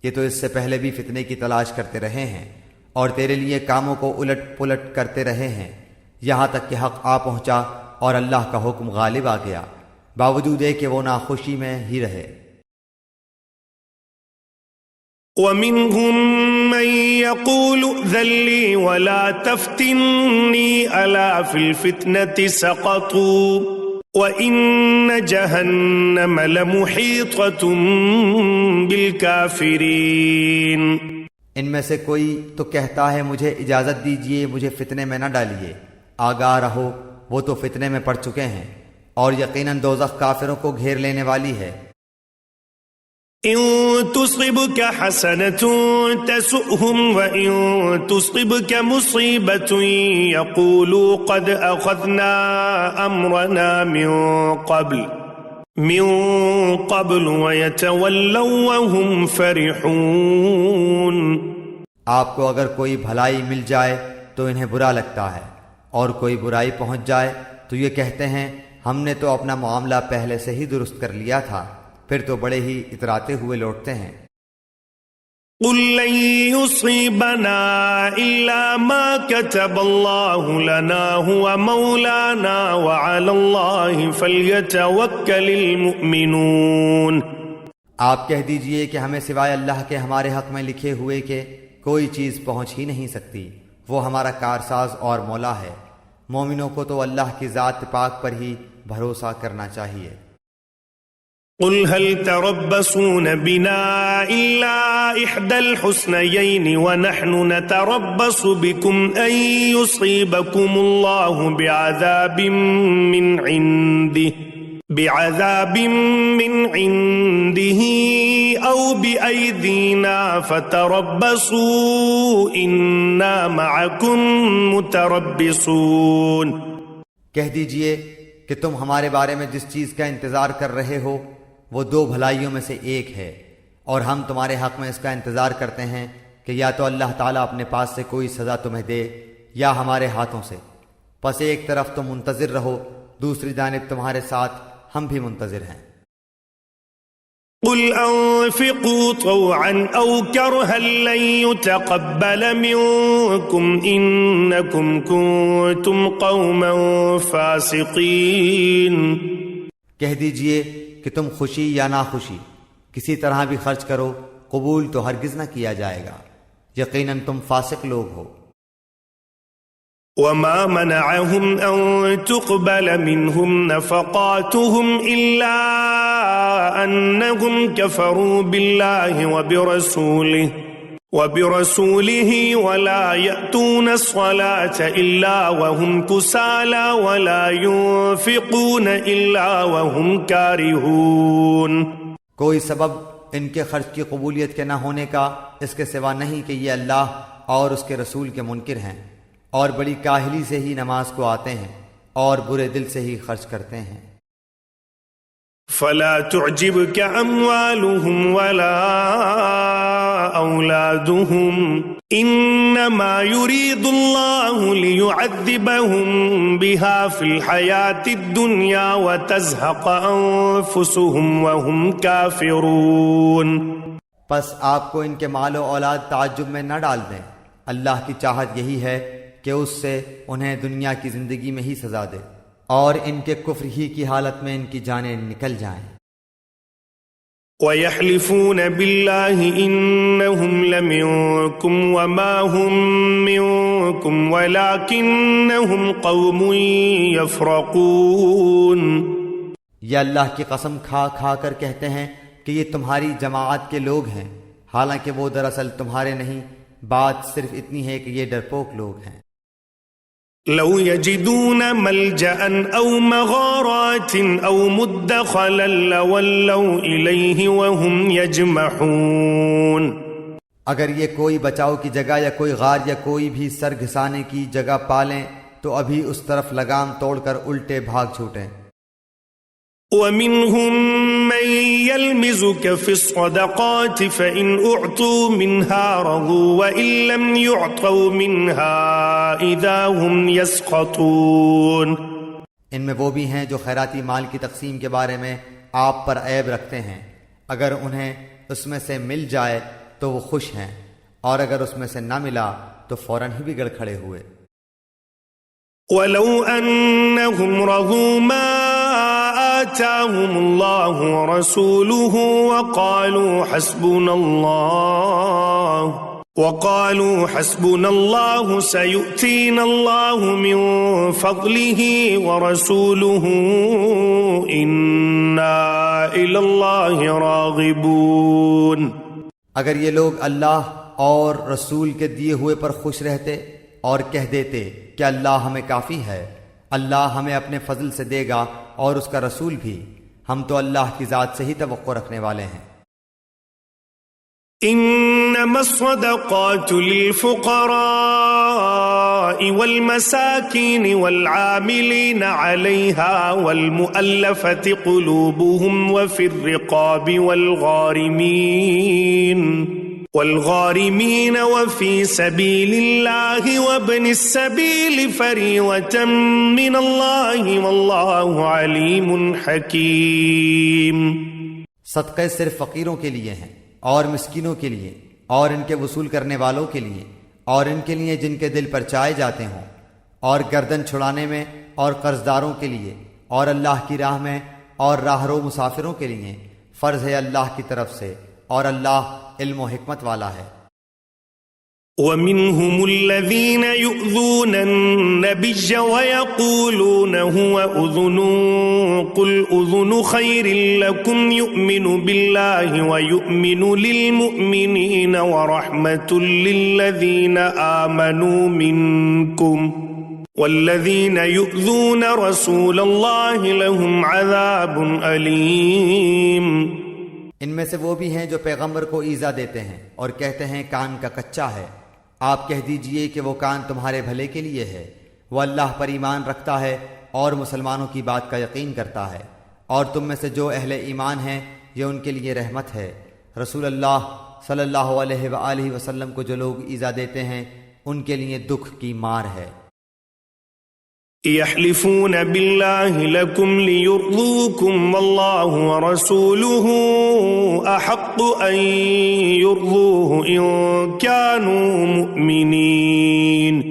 یہ تو اس سے پہلے بھی فتنے کی تلاش کرتے رہے ہیں اور تیرے لیے کاموں کو الٹ پلٹ کرتے رہے ہیں، یہاں تک کہ حق آ پہنچا اور اللہ کا حکم غالب آ گیا، باوجود ہے کہ وہ ناخوشی میں ہی رہے۔ وَمِنْهُمْ مَنْ يَقُولُ ائْذَنْ لِي وَلَا تَفْتِنِّي أَلَا فِي الْفِتْنَةِ سَقَطُوا وَإِنَّ جَهَنَّمَ لَمُحِيطَةٌ بِالْكَافِرِينَ۔ ان میں سے کوئی تو کہتا ہے مجھے اجازت دیجئے، مجھے فتنے میں نہ ڈالیے، آگاہ رہو وہ تو فتنے میں پڑ چکے ہیں اور یقیناً دوزخ کافروں کو گھیر لینے والی ہے۔ إن تصبك حسنة تسؤهم وإن تصبك مصيبة يقولوا قد أخذنا أمرنا من قبل ويتولوا وهم فرحون۔ آپ کو اگر کوئی بھلائی مل جائے تو انہیں برا لگتا ہے، اور کوئی برائی پہنچ جائے تو یہ کہتے ہیں ہم نے تو اپنا معاملہ پہلے سے ہی درست کر لیا تھا، پھر تو بڑے ہی اتراتے ہوئے لوٹتے ہیں۔ قل لن يصيبنا إلا ما كتب الله لنا هو مولانا وعلى الله فليتوكل المؤمنون۔ آپ کہہ دیجئے کہ ہمیں سوائے اللہ کے ہمارے حق میں لکھے ہوئے کہ کوئی چیز پہنچ ہی نہیں سکتی، وہ ہمارا کارساز اور مولا ہے، مومنوں کو تو اللہ کی ذات پاک پر ہی بھروسہ کرنا چاہیے۔ قل هل تربصون بنا إلا إحدى الحسنيين ونحن نتربص بكم أن يصيبكم الله بعذاب من عنده أو بأيدينا فتربصوا إنا معكم متربصون۔ کہہ دیجئے کہ تم ہمارے بارے میں جس چیز کا انتظار کر رہے ہو وہ دو بھلائیوں میں سے ایک ہے، اور ہم تمہارے حق میں اس کا انتظار کرتے ہیں کہ یا تو اللہ تعالیٰ اپنے پاس سے کوئی سزا تمہیں دے یا ہمارے ہاتھوں سے، پس ایک طرف تم منتظر رہو، دوسری جانب تمہارے ساتھ ہم بھی منتظر ہیں۔ قل انفقوا طوعا او كرها لن يتقبل منكم انكم كنتم قوما فاسقين۔ کہہ دیجئے کہ تم خوشی یا ناخوشی کسی طرح بھی خرچ کرو، قبول تو ہرگز نہ کیا جائے گا، یقیناً تم فاسق لوگ ہو۔ وما منعهم ان تقبل منهم نفقاتهم الا انهم كفروا بالله وبرسوله ولا يأتون الصلاة الا وهم كسالى ولا ينفقون الا وهم كارهون۔ کوئی سبب ان کے خرچ کی قبولیت کے نہ ہونے کا اس کے سوا نہیں کہ یہ اللہ اور اس کے رسول کے منکر ہیں، اور بڑی کاہلی سے ہی نماز کو آتے ہیں اور برے دل سے ہی خرچ کرتے ہیں۔ فلا تعجبك اموالهم ولا اولادهم انما يريد الله ليعذبهم بها في الحياة الدنيا وتزهق انفسهم وهم كافرون۔ پس آپ کو ان کے مال و اولاد تعجب میں نہ ڈال دیں، اللہ کی چاہت یہی ہے کہ اس سے انہیں دنیا کی زندگی میں ہی سزا دے، اور ان کے کفر ہی کی حالت میں ان کی جانیں نکل جائیں۔ وَيَحْلِفُونَ بِاللَّهِ إِنَّهُمْ لَمِنكُمْ وَمَا هُمْ مِنكُمْ وَلَكِنَّهُمْ قَوْمٌ يَفْرَقُونَ۔ یہ اللہ کی قسم کھا کھا کر کہتے ہیں کہ یہ تمہاری جماعت کے لوگ ہیں، حالانکہ وہ دراصل تمہارے نہیں، بات صرف اتنی ہے کہ یہ ڈرپوک لوگ ہیں۔ لو يجدون ملجأ أو مغارات أو مدخلا لولوا إليه وهم يجمحون۔ اگر یہ کوئی بچاؤ کی جگہ یا کوئی غار یا کوئی بھی سر گھسانے کی جگہ پالیں تو ابھی اس طرف لگام توڑ کر الٹے بھاگ چھوٹیں۔ ومنهم من يلمزك في الصدقات فإن أعطوا منها رضوا وإن لم يعطوا منها إذا هم يسخطون۔ ان میں وہ بھی ہیں جو خیراتی مال کی تقسیم کے بارے میں آپ پر عیب رکھتے ہیں، اگر انہیں اس میں سے مل جائے تو وہ خوش ہیں، اور اگر اس میں سے نہ ملا تو فوراً ہی بگڑ کھڑے ہوئے۔ ولو أنهم رضوا ما آتاهم الله ورسوله وقالوا حسبنا الله سيؤتينا الله من فضله ورسوله إنا إلى الله راغبون۔ اگر یہ لوگ اللہ اور رسول کے دیے ہوئے پر خوش رہتے اور کہہ دیتے کہ اللہ ہمیں کافی ہے، اللہ ہمیں اپنے فضل سے دے گا اور اس کا رسول بھی، ہم تو اللہ کی ذات سے ہی توقع رکھنے والے ہیں۔ انما الصدقات للفقراء والمساكين والعاملين عليها والمؤلفة قلوبهم وفي الرقاب والغارمين وفي سبيل الله وابن السبيل فريضة من الله والله عليم حكيم۔ صدقے صرف فقیروں کے لیے ہیں اور مسکینوں کے لیے اور ان کے وصول کرنے والوں کے لیے اور ان کے لیے جن کے دل پر چائے جاتے ہوں، اور گردن چھڑانے میں اور قرضداروں کے لیے اور اللہ کی راہ میں اور راہرو مسافروں کے لیے فرض ہے اللہ کی طرف سے، اور اللہ علم و حکمت والا ہے۔ وَمِنْهُمُ الَّذِينَ يُؤْذُونَ النَّبِيَّ وَيَقُولُونَ هُوَ أُذُنٌ قُلْ أُذُنُ خَيْرٍ لَكُمْ يُؤْمِنُ بِاللَّهِ وَيُؤْمِنُ لِلْمُؤْمِنِينَ وَرَحْمَةٌ لِلَّذِينَ آمَنُوا مِنْكُمْ وَالَّذِينَ يُؤْذُونَ رَسُولَ اللَّهِ لَهُمْ عَذَابٌ أَلِيمٌ۔ ان میں سے وہ بھی ہیں جو پیغمبر کو ایذا دیتے ہیں اور کہتے ہیں کان کا کچا ہے، آپ کہہ دیجئے کہ وہ کان تمہارے بھلے کے لیے ہے، وہ اللہ پر ایمان رکھتا ہے اور مسلمانوں کی بات کا یقین کرتا ہے، اور تم میں سے جو اہل ایمان ہیں یہ ان کے لیے رحمت ہے۔ رسول اللہ صلی اللہ علیہ وآلہ وسلم کو جو لوگ ایذا دیتے ہیں ان کے لیے دکھ کی مار ہے۔ يحلفون بالله لكم ليرضوكم والله ورسوله أحق أن يرضوه إن كانوا مؤمنين۔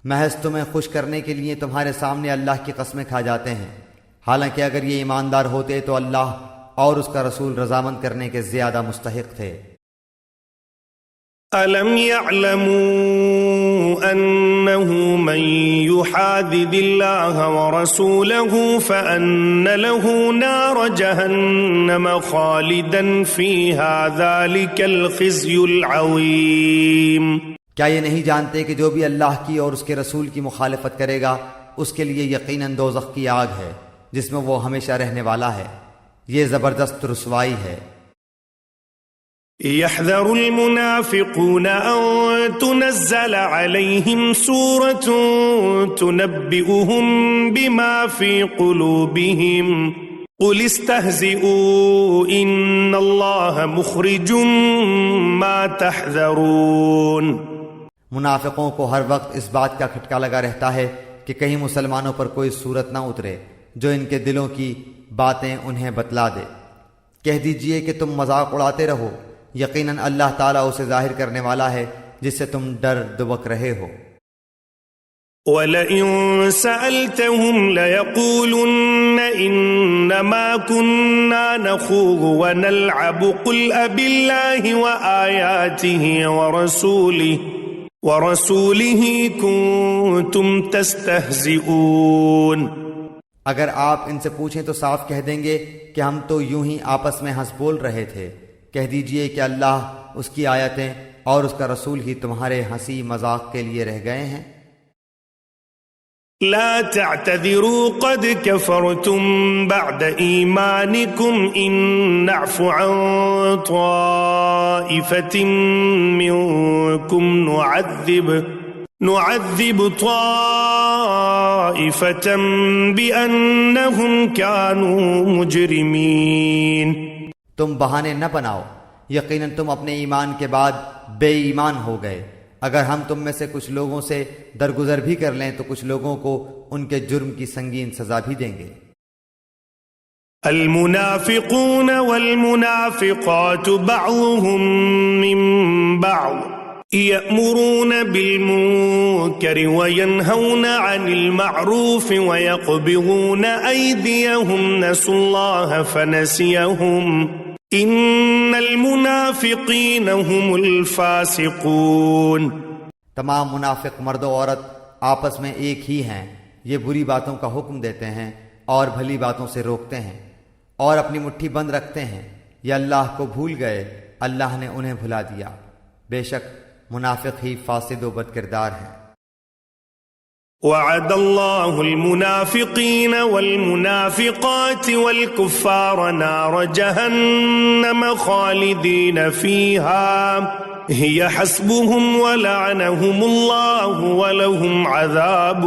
محض تمہیں خوش کرنے کے لیے تمہارے سامنے اللہ کی قسمیں کھا جاتے ہیں، حالانکہ اگر یہ ایماندار ہوتے تو اللہ اور اس کا رسول رضامند کرنے کے زیادہ مستحق تھے۔ أَلَمْ يَعْلَمُوا أَنَّهُ مَنْ يُحَادِدِ اللَّهَ وَرَسُولَهُ فَأَنَّ لَهُ نَارَ جَهَنَّمَ خَالِدًا فِيهَا ذَلِكَ الْخِزْيُ الْعَظِيمُ۔ کیا یہ نہیں جانتے کہ جو بھی اللہ کی اور اس کے رسول کی مخالفت کرے گا اس کے لیے یقیناً دوزخ کی آگ ہے جس میں وہ ہمیشہ رہنے والا ہے، یہ زبردست رسوائی ہے۔ يحذر المنافقون أن تنزل عليهم سورة تنبئهم بما في قلوبهم قل استهزئوا إن الله مخرج ما تحذرون۔ منافقوں کو ہر وقت اس بات کا کھٹکا لگا رہتا ہے کہ کہیں مسلمانوں پر کوئی صورت نہ اترے جو ان کے دلوں کی باتیں انہیں بتلا دے۔ کہہ دیجئے کہ تم مذاق اڑاتے رہو، یقیناً اللہ تعالیٰ اسے ظاہر کرنے والا ہے جس سے تم ڈر دبک رہے ہو۔ وَلَئِن سَأَلْتَهُمْ لَيَقُولُنَّ إِنَّمَا كُنَّا نَخُوضُ وَنَلْعَبُ قُلْ أَبِاللَّهِ وَآيَاتِهِ ورسوله كنتم تستهزئون۔ اگر آپ ان سے پوچھیں تو صاف کہہ دیں گے کہ ہم تو یوں ہی آپس میں ہنس بول رہے تھے۔ کہہ دیجئے کہ اللہ، اس کی آیتیں اور اس کا رسول ہی تمہارے ہنسی مذاق کے لیے رہ گئے ہیں۔ لا تعتذروا قد كفرتم بعد إيمانكم إن نعف عن طائفة منكم نعذب طائفة بأنهم كانوا مجرمين۔ تم بہانے نہ بناؤ، یقیناً تم اپنے ایمان کے بعد بے ایمان ہو گئے۔ اگر ہم تم میں سے کچھ لوگوں سے درگزر بھی کر لیں تو کچھ لوگوں کو ان کے جرم کی سنگین سزا بھی دیں گے۔ المنافقون والمنافقات بعضهم من بعض يأمرون بالمنكر وينهون عن المعروف ويقبضون أيديهم نسوا الله فنسيهم ان المنافقین هم الفاسقون۔ تمام منافق مرد و عورت آپس میں ایک ہی ہیں، یہ بری باتوں کا حکم دیتے ہیں اور بھلی باتوں سے روکتے ہیں اور اپنی مٹھی بند رکھتے ہیں۔ یہ اللہ کو بھول گئے، اللہ نے انہیں بھلا دیا۔ بے شک منافق ہی فاسد و بد کردار ہیں۔ وعد الله المنافقين والمنافقات والكفار نار جهنم خالدين فيها هي حسبهم ولعنهم الله ولهم عذاب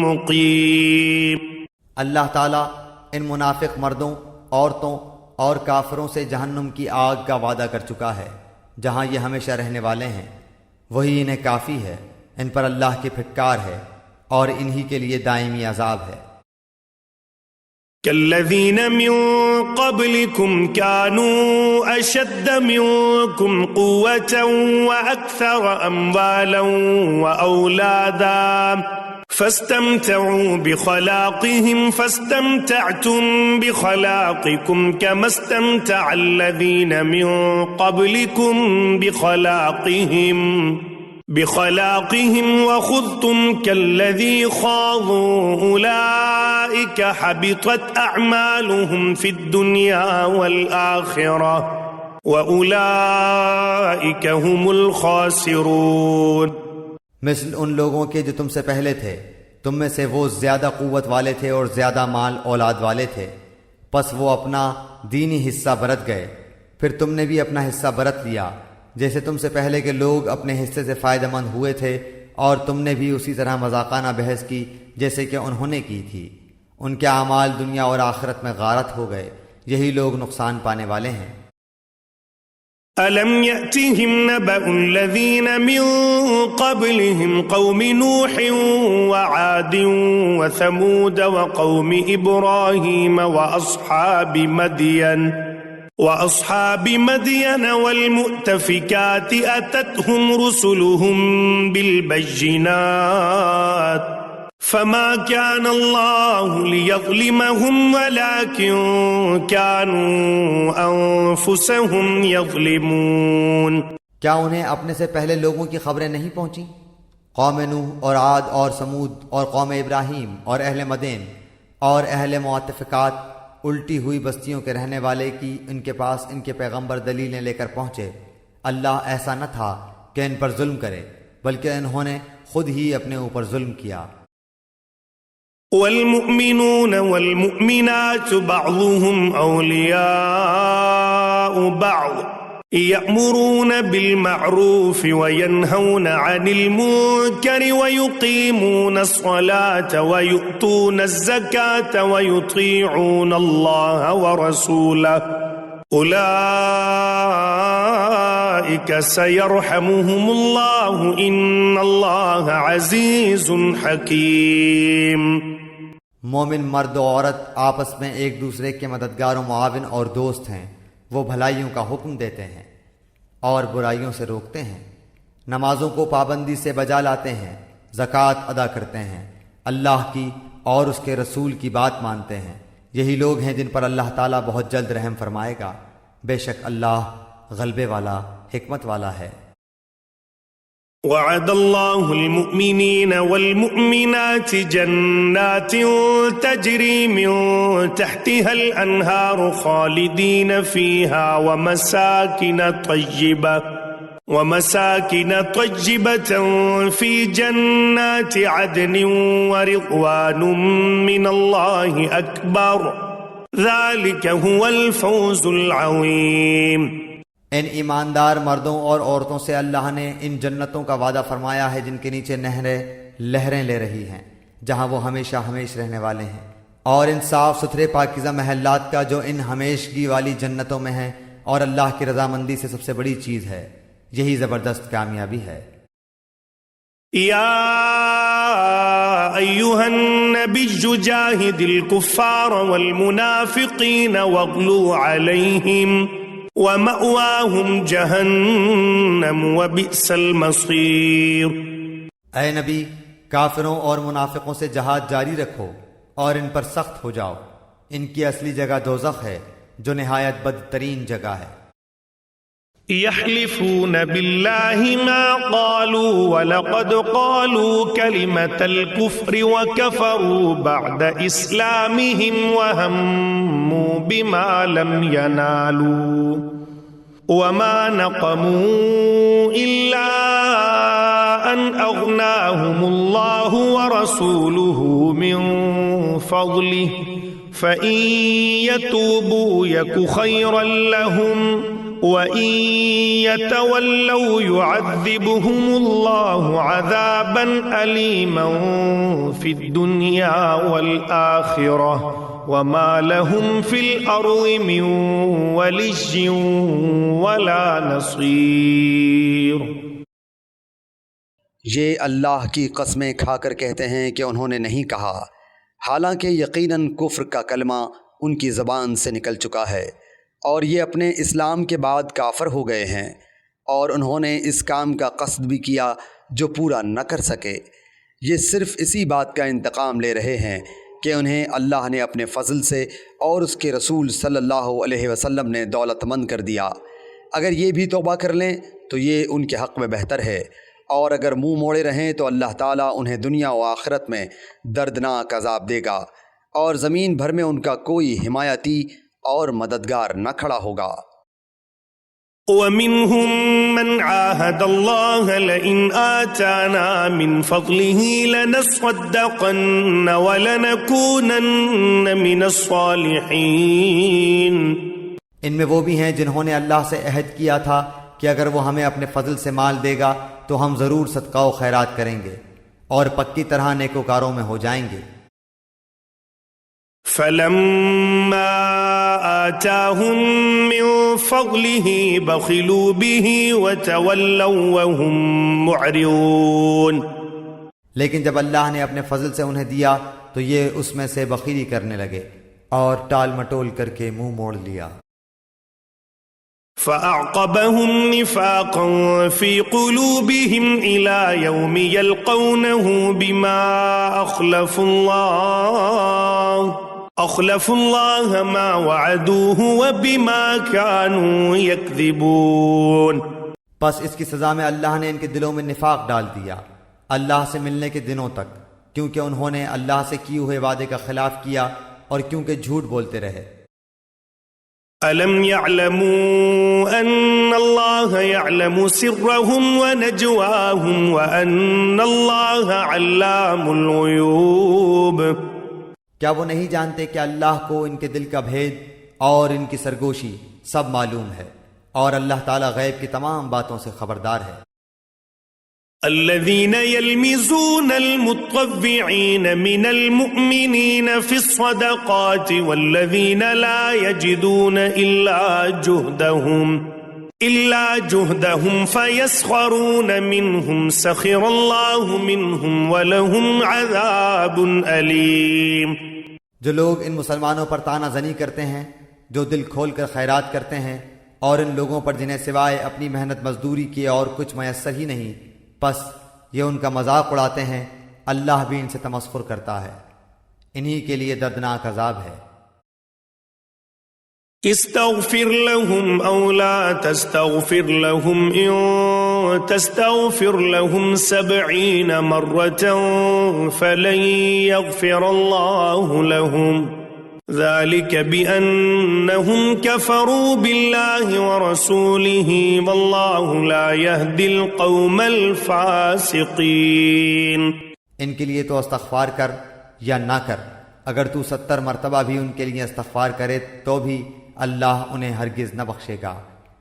مقيم۔ اللہ تعالیٰ ان منافق مردوں، عورتوں اور کافروں سے جہنم کی آگ کا وعدہ کر چکا ہے جہاں یہ ہمیشہ رہنے والے ہیں، وہی انہیں کافی ہے۔ ان پر اللہ کی پھٹکار ہے اور انہی کے لیے دائمی عذاب ہے۔ كالذین من قبلكم كانوا اشد منكم قوة واكثر اموالا واولادا فاستمتعوا بخلاقهم فاستمتعتم بخلاقكم كما استمتع الذين من قبلكم بخلاقهم وخذتم كالذي خاضوا أولئك حبطت أعمالهم في الدنيا والآخرة وأولئك هم الخاسرون۔ مثل ان لوگوں کے جو تم سے پہلے تھے، تم میں سے وہ زیادہ قوت والے تھے اور زیادہ مال اولاد والے تھے، پس وہ اپنا دینی حصہ برت گئے، پھر تم نے بھی اپنا حصہ برت لیا، جیسے تم سے پہلے کے لوگ اپنے حصے سے فائدہ مند ہوئے تھے، اور تم نے بھی اسی طرح مذاقانہ بحث کی جیسے کہ انہوں نے کی تھی۔ ان کے اعمال دنیا اور آخرت میں غارت ہو گئے، یہی لوگ نقصان پانے والے ہیں۔ أَلَمْ يَأْتِهِمْ نَبَأُ الَّذِينَ مِنْ قَبْلِهِمْ قَوْمِ نُوحٍ وَعَادٍ وَثَمُودَ وَقَوْمِ إِبْرَاهِيمَ وَأَصْحَابِ مَدْيَنَ وَالْمُؤْتَفِكَاتِ أَتَتْهُمْ رُسُلُهُم بِالْبَيِّنَاتِ فَمَا كَانَ اللَّهُ لِيَظْلِمَهُمْ وَلَكِنْ كَانُوا أَنفُسَهُمْ يَظْلِمُونَ۔ کیا انہیں اپنے سے پہلے لوگوں کی خبریں نہیں پہنچیں؟ قوم نوح اور عاد اور سمود اور قوم ابراہیم اور اہل مدین اور اہل معتفقات، الٹی ہوئی بستیوں کے رہنے والے کی ان کے پاس ان کے پیغمبر دلیلیں لے کر پہنچے۔ اللہ ایسا نہ تھا کہ ان پر ظلم کرے، بلکہ انہوں نے خود ہی اپنے اوپر ظلم کیا۔ والمؤمنون والمؤمنات بعضهم أولياء بعض يأمرون بالمعروف وينهون عن المنكر ويقيمون الصلاة ويؤتون الزكاة ويطيعون الله ورسوله أولئك سيرحمهم الله إن الله عزيز حكيم۔ مومن مرد و عورت آپس میں ایک دوسرے کے مددگار و معاون اور دوست ہیں، وہ بھلائیوں کا حکم دیتے ہیں اور برائیوں سے روکتے ہیں، نمازوں کو پابندی سے بجا لاتے ہیں، زکوٰۃ ادا کرتے ہیں، اللہ کی اور اس کے رسول کی بات مانتے ہیں، یہی لوگ ہیں جن پر اللہ تعالیٰ بہت جلد رحم فرمائے گا۔ بے شک اللہ غلبے والا، حکمت والا ہے۔ وعد الله المؤمنين والمؤمنات جنات تجري من تحتها الأنهار خالدين فيها ومساكن طيبة في جنات عدن ورضوان من الله أكبر ذلك هو الفوز العظيم۔ ان ایماندار مردوں اور عورتوں سے اللہ نے ان جنتوں کا وعدہ فرمایا ہے جن کے نیچے نہریں لہریں لے رہی ہیں، جہاں وہ ہمیشہ ہمیش رہنے والے ہیں، اور ان صاف ستھرے پاکیزہ محلات کا جو ان ہمیشگی والی جنتوں میں ہیں، اور اللہ کی رضامندی سے سب سے بڑی چیز ہے، یہی زبردست کامیابی ہے۔ یا ایھا النبی جاہد الکفار والمنافقین واغلظ علیہم وَمَأْوَاهُمْ جَهَنَّمُ وَبِئْسَ الْمَصِيرُ۔ اے نبی، کافروں اور منافقوں سے جہاد جاری رکھو اور ان پر سخت ہو جاؤ، ان کی اصلی جگہ دوزخ ہے جو نہایت بدترین جگہ ہے۔ يحلفون بالله ما قالوا ولقد قالوا كلمة الكفر وكفروا بعد إسلامهم وهموا بما لم ينالوا وما نقموا إلا أن أغناهم الله ورسوله من فضله فإن يتوبوا يك خيرا لهم وَإِن يَتَوَلَّوْا يُعَذِّبْهُمُ اللَّهُ عَذَابًا أَلِيمًا فِي الدُّنْيَا وَالْآخِرَةِ وَمَا لَهُمْ فِي الْأَرْضِ مِنْ وَلِيٍّ وَلَا نَصِيرٍ۔ یہ اللہ کی قسمیں کھا کر کہتے ہیں کہ انہوں نے نہیں کہا، حالانکہ یقیناً کفر کا کلمہ ان کی زبان سے نکل چکا ہے، اور یہ اپنے اسلام کے بعد کافر ہو گئے ہیں، اور انہوں نے اس کام کا قصد بھی کیا جو پورا نہ کر سکے۔ یہ صرف اسی بات کا انتقام لے رہے ہیں کہ انہیں اللہ نے اپنے فضل سے اور اس کے رسول صلی اللہ علیہ وسلم نے دولت مند کر دیا۔ اگر یہ بھی توبہ کر لیں تو یہ ان کے حق میں بہتر ہے، اور اگر منہ موڑے رہیں تو اللہ تعالیٰ انہیں دنیا و آخرت میں دردناک عذاب دے گا، اور زمین بھر میں ان کا کوئی حمایتی اور مددگار نہ کھڑا ہوگا۔ وَمِنْهُمْ مَنْ عَاهَدَ اللَّهَ لَئِنْ آتَانَا مِنْ فَضْلِهِ لَنَصَّدَّقَنَّ وَلَنَكُونَنَّ مِنَ الصَّالِحِينَ۔ ان میں وہ بھی ہیں جنہوں نے اللہ سے عہد کیا تھا کہ اگر وہ ہمیں اپنے فضل سے مال دے گا تو ہم ضرور صدقہ و خیرات کریں گے اور پکی طرح نیکوکاروں میں ہو جائیں گے۔ فَلَمَّا آتَاهُم مِّن فَضْلِهِ بَخِلُوا بِهِ وَتَوَلَّوْا وَهُم مُّعْرِضُونَ۔ لیکن جب اللہ نے اپنے فضل سے انہیں دیا تو یہ اس میں سے بخیلی کرنے لگے اور ٹال مٹول کر کے منہ موڑ لیا۔ فَأَعْقَبَهُمْ نِفَاقًا فِي قُلُوبِهِمْ إِلَى يَوْمِ يَلْقَوْنَهُ بِمَا أَخْلَفُوا اللَّهَ مَا وَعَدُوهُ وَبِمَا كَانُوا يَكْذِبُونَ۔ پس اس کی سزا میں اللہ نے ان کے دلوں میں نفاق ڈال دیا اللہ سے ملنے کے دنوں تک، کیونکہ انہوں نے اللہ سے کیے ہوئے وعدے کا خلاف کیا اور کیونکہ جھوٹ بولتے رہے۔ أَلَمْ يَعْلَمُوا أَنَّ اللَّهَ يَعْلَمُ سِرَّهُمْ وَنَجْوَاهُمْ وَأَنَّ اللَّهَ عَلَّامُ الْغُيُوبِ۔ کیا وہ نہیں جانتے کہ اللہ کو ان کے دل کا بھید اور ان کی سرگوشی سب معلوم ہے، اور اللہ تعالیٰ غیب کی تمام باتوں سے خبردار ہے۔ الذين يلمزون المطوعين من المؤمنين في الصدقات والذين لا يجدون إلا جهدهم فيسخرون منهم سخر الله منهم ولهم عذاب أليم۔ جو لوگ ان مسلمانوں پر طعنہ زنی کرتے ہیں، جو دل کھول کر خیرات کرتے ہیں، اور ان لوگوں پر جنہیں سوائے اپنی محنت مزدوری کے اور کچھ میسر ہی نہیں، پس یہ ان کا مذاق اڑاتے ہیں، اللہ بھی ان سے تمسخر کرتا ہے، انہی کے لیے دردناک عذاب ہے۔ استغفر لهم أو لا تستغفر لهم إن تستغفر لهم 70 مرة فلن يغفر الله لهم ذلك بأنهم كفروا بالله ورسوله والله لا يهدي القوم الفاسقين۔ ان کے لیے تو استغفار کر یا نہ کر، اگر تو 70 مرتبہ بھی ان کے لیے استغفار کرے تو بھی اللہ انہیں ہرگز نہ بخشے گا،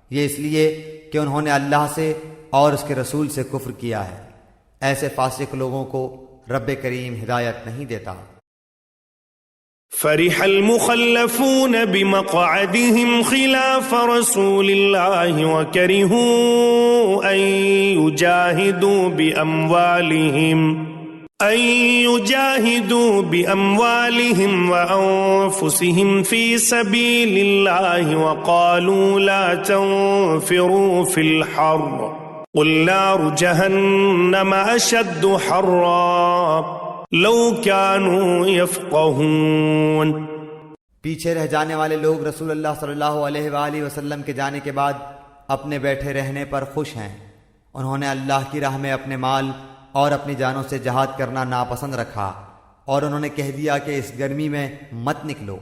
یہ اس لیے کہ انہوں نے اللہ سے اور اس کے رسول سے کفر کیا ہے۔ ایسے فاسق لوگوں کو رب کریم ہدایت نہیں دیتا۔ فرح المخلفون بمقعدهم خلاف رسول الله وكرهوا أن يجاهدوا بأموالهم وأنفسهم في سبيل الله وقالوا لا تنفروا في الحر قل نار جهنم أشد حرا لو كانوا يفقهون۔ پیچھے رہ جانے والے لوگ رسول اللہ صلی اللہ علیہ وآلہ وسلم کے جانے کے بعد اپنے بیٹھے رہنے پر خوش ہیں۔ انہوں نے اللہ کی راہ میں اپنے مال اور اپنی جانوں سے جہاد کرنا ناپسند رکھا، اور انہوں نے کہہ دیا کہ اس گرمی میں مت نکلو۔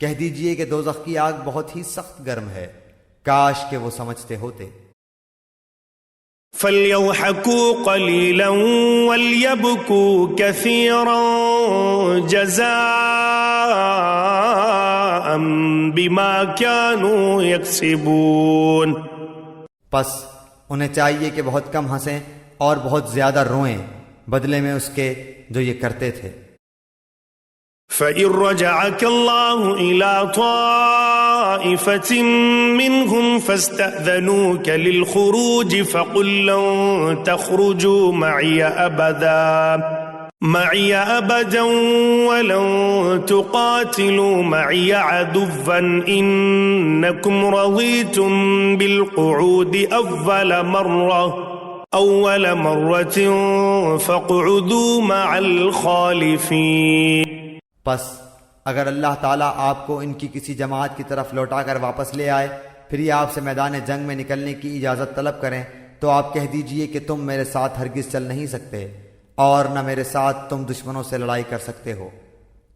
کہہ دیجئے کہ دوزخ کی آگ بہت ہی سخت گرم ہے، کاش کہ وہ سمجھتے ہوتے۔ فَلْيَضْحَكُوا قَلِيلًا وَلْيَبْكُوا كَثِيرًا جَزَاءً بِمَا كَانُوا يَكْسِبُونَ۔ پس انہیں چاہیے کہ بہت کم ہنسیں اور بہت زیادہ روئیں بدلے میں اس کے جو یہ کرتے تھے۔ فَإِن رَّجَعَكَ اللَّهُ إِلَىٰ طَائِفَةٍ مِّنْهُمْ فَاسْتَأْذَنُوكَ لِلْخُرُوجِ فَقُل لَّن تَخْرُجُوا مَعِيَ أَبَدًا وَلَن تُقَاتِلُوا مَعِيَ عَدُوًّا إِنَّكُمْ رَضِيتُم بِالْقُعُودِ أول مرة فاقعدوا مع الخالفين۔ پس اگر اللہ تعالیٰ آپ کو ان کی کسی جماعت کی طرف لوٹا کر واپس لے آئے، پھر یہ آپ سے میدان جنگ میں نکلنے کی اجازت طلب کریں تو آپ کہہ دیجئے کہ تم میرے ساتھ ہرگز چل نہیں سکتے، اور نہ میرے ساتھ تم دشمنوں سے لڑائی کر سکتے ہو۔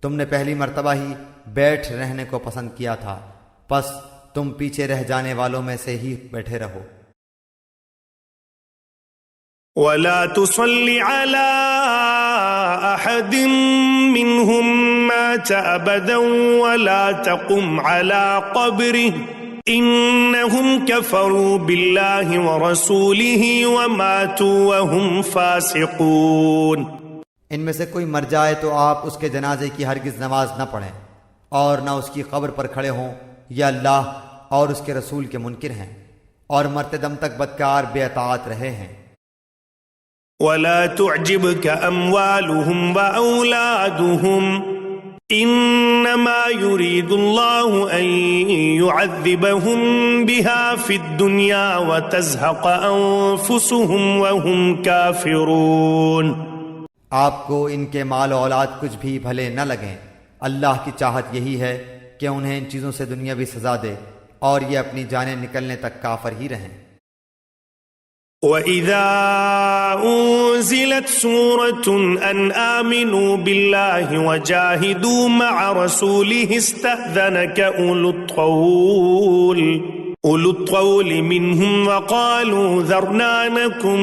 تم نے پہلی مرتبہ ہی بیٹھ رہنے کو پسند کیا تھا، پس تم پیچھے رہ جانے والوں میں سے ہی بیٹھے رہو۔ ولا تصل على أحد منهم مات أبدا ولا تقم على قبره إنهم كفروا بالله ورسوله وماتوا وهم فاسقون۔ ان میں سے کوئی مر جائے تو آپ اس کے جنازے کی ہرگز نماز نہ پڑھیں اور نہ اس کی قبر پر کھڑے ہوں، یا اللہ اور اس کے رسول کے منکر ہیں اور مرتے دم تک بدکار بے اطاعت رہے ہیں۔ ولا تعجبك أموالهم وأولادهم إنما يريد الله أن يعذبهم بها في الدنيا وتزهق أنفسهم وهم كافرون۔ آپ کو ان کے مال و اولاد کچھ بھی بھلے نہ لگیں، اللہ کی چاہت یہی ہے کہ انہیں ان چیزوں سے دنیاوی سزا دے اور یہ اپنی جانیں نکلنے تک کافر ہی رہیں۔ وَإِذَا أُنزِلَتْ سُورَةٌ أَنْ آمِنُوا بِاللَّهِ وَجَاهِدُوا مَعَ رَسُولِهِ اسْتَأْذَنَكَ أُولُو الطَّوْلِ مِنْهُمْ وَقَالُوا ذَرْنَا نَكُن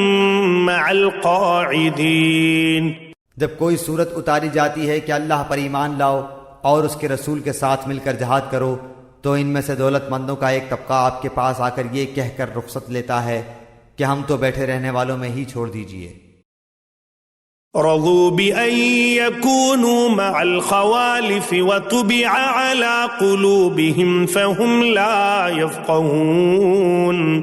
مَّعَ الْقَاعِدِينَ۔ جب کوئی صورت اتاری جاتی ہے کہ اللہ پر ایمان لاؤ اور اس کے رسول کے ساتھ مل کر جہاد کرو، تو ان میں سے دولت مندوں کا ایک طبقہ آپ کے پاس آ کر یہ کہہ کر رخصت لیتا ہے کہ ہم تو بیٹھے رہنے والوں میں ہی چھوڑ دیجئے۔ رضوا بأن يكونوا مع الخوالف وطبع على قلوبهم فهم لا يفقهون۔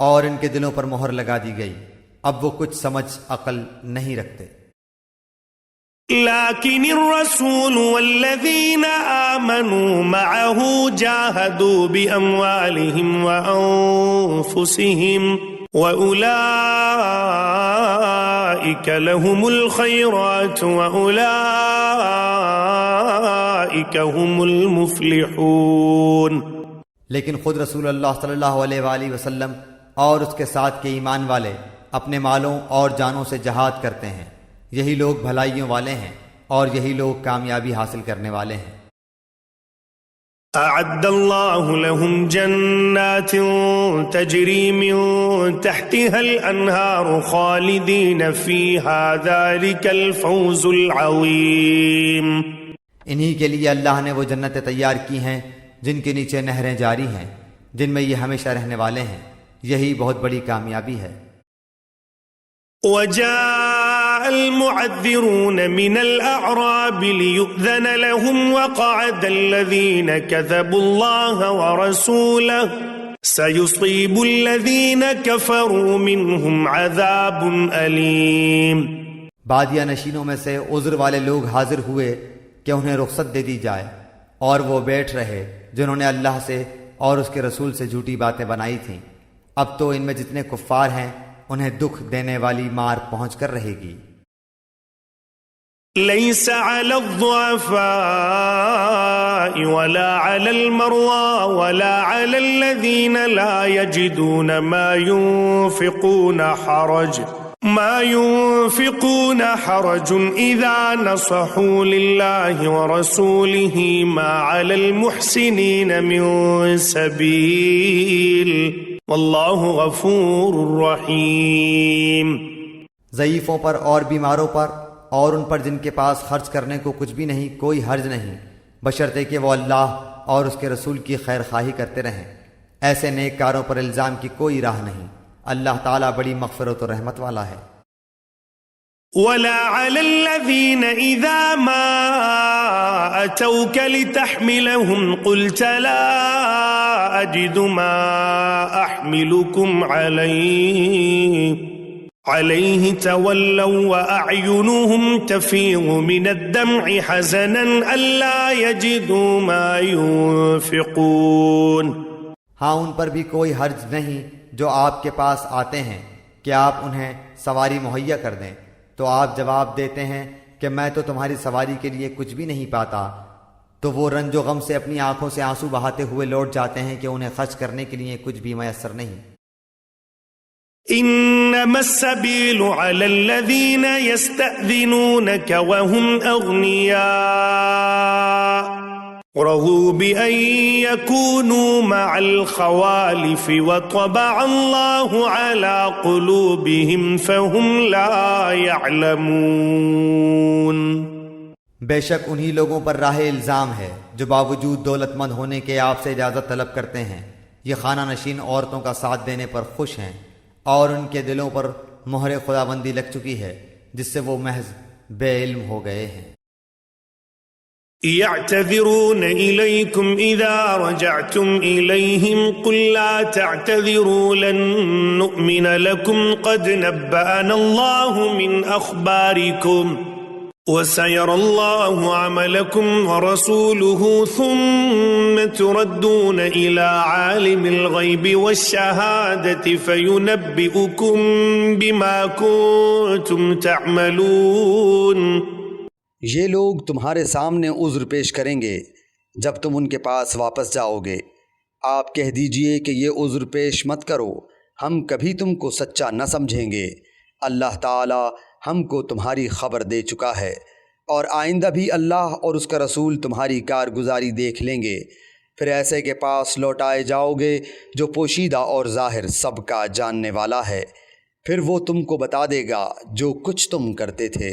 اور ان کے دلوں پر مہر لگا دی گئی، اب وہ کچھ سمجھ عقل نہیں رکھتے۔ لكن الرسول والذين آمنوا معه جاهدوا بأموالهم وأنفسهم وأولئك لهم الخيرات وأولئك هم المفلحون۔ لیکن خود رسول اللہ صلی اللہ علیہ وآلہ وسلم اور اس کے ساتھ کے ایمان والے اپنے مالوں اور جانوں سے جہاد کرتے ہیں، یہی لوگ بھلائیوں والے ہیں اور یہی لوگ کامیابی حاصل کرنے والے ہیں۔ أعد الله لهم جنات تجري من تحتها الأنهار خالدين فيها ذلك الفوز العظيم۔ انہی کے لیے اللہ نے وہ جنتیں تیار کی ہیں جن کے نیچے نہریں جاری ہیں، جن میں یہ ہمیشہ رہنے والے ہیں، یہی بہت بڑی کامیابی ہے۔ وجاء المعذرون من الأعراب ليؤذن لهم وقعد الذين كذبوا الله ورسوله سيصيب الذين كفروا منهم عذاب أليم۔ بادیہ نشینوں میں سے عذر والے لوگ حاضر ہوئے کہ انہیں رخصت دے دی جائے، اور وہ بیٹھ رہے جنہوں نے اللہ سے اور اس کے رسول سے جھوٹی باتیں بنائی تھیں۔ اب تو ان میں جتنے کفار ہیں انہیں دکھ دینے والی مار پہنچ کر رہے گی۔ ليس على الضعفاء ولا على المرضى ولا على الذين لا يجدون ما ينفقون حرج إذا نصحوا لله ورسوله ما على المحسنين من سبيل واللہ غفور رحیم۔ ضعیفوں پر اور بیماروں پر اور ان پر جن کے پاس خرچ کرنے کو کچھ بھی نہیں کوئی حرج نہیں، بشرطے کہ وہ اللہ اور اس کے رسول کی خیر خواہی کرتے رہیں۔ ایسے نیک کاروں پر الزام کی کوئی راہ نہیں، اللہ تعالیٰ بڑی مغفرت و رحمت والا ہے۔ ولا على الذين إذا ما أتوك لتحملهم قلت لا أجد ما أحملكم عليه تولوا وأعينهم تفيض من الدمع حزنا ألا يجدوا ما ينفقون۔ ہاں ان پر بھی کوئی حرج نہیں جو آپ کے پاس آتے ہیں کہ آپ انہیں سواری مہیا کر دیں، تو آپ جواب دیتے ہیں کہ میں تو تمہاری سواری کے لیے کچھ بھی نہیں پاتا، تو وہ رنج و غم سے اپنی آنکھوں سے آنسو بہاتے ہوئے لوٹ جاتے ہیں کہ انہیں خرچ کرنے کے لیے کچھ بھی میسر نہیں۔ انما السبيل على الذين يستأذنونك وهم اغنياء رضوا بأن يكونوا مع الخوالف وطبع الله على قلوبهم فهم لا يعلمون۔ بے شک انہی لوگوں پر راہ الزام ہے جو باوجود دولت مند ہونے کے آپ سے اجازت طلب کرتے ہیں، یہ خانہ نشین عورتوں کا ساتھ دینے پر خوش ہیں، اور ان کے دلوں پر مہر خداوندی لگ چکی ہے جس سے وہ محض بے علم ہو گئے ہیں۔ يعتذرون إليكم إذا رجعتم إليهم قل لا تعتذروا لن نؤمن لكم قد نبأنا الله من أخباركم وسيرى الله عملكم ورسوله ثم تردون إلى عالم الغيب والشهادة فينبئكم بما كنتم تعملون۔ یہ لوگ تمہارے سامنے عذر پیش کریں گے جب تم ان کے پاس واپس جاؤ گے، آپ کہہ دیجئے کہ یہ عذر پیش مت کرو، ہم کبھی تم کو سچا نہ سمجھیں گے، اللہ تعالی ہم کو تمہاری خبر دے چکا ہے، اور آئندہ بھی اللہ اور اس کا رسول تمہاری کارگزاری دیکھ لیں گے، پھر ایسے کے پاس لوٹائے جاؤ گے جو پوشیدہ اور ظاہر سب کا جاننے والا ہے، پھر وہ تم کو بتا دے گا جو کچھ تم کرتے تھے۔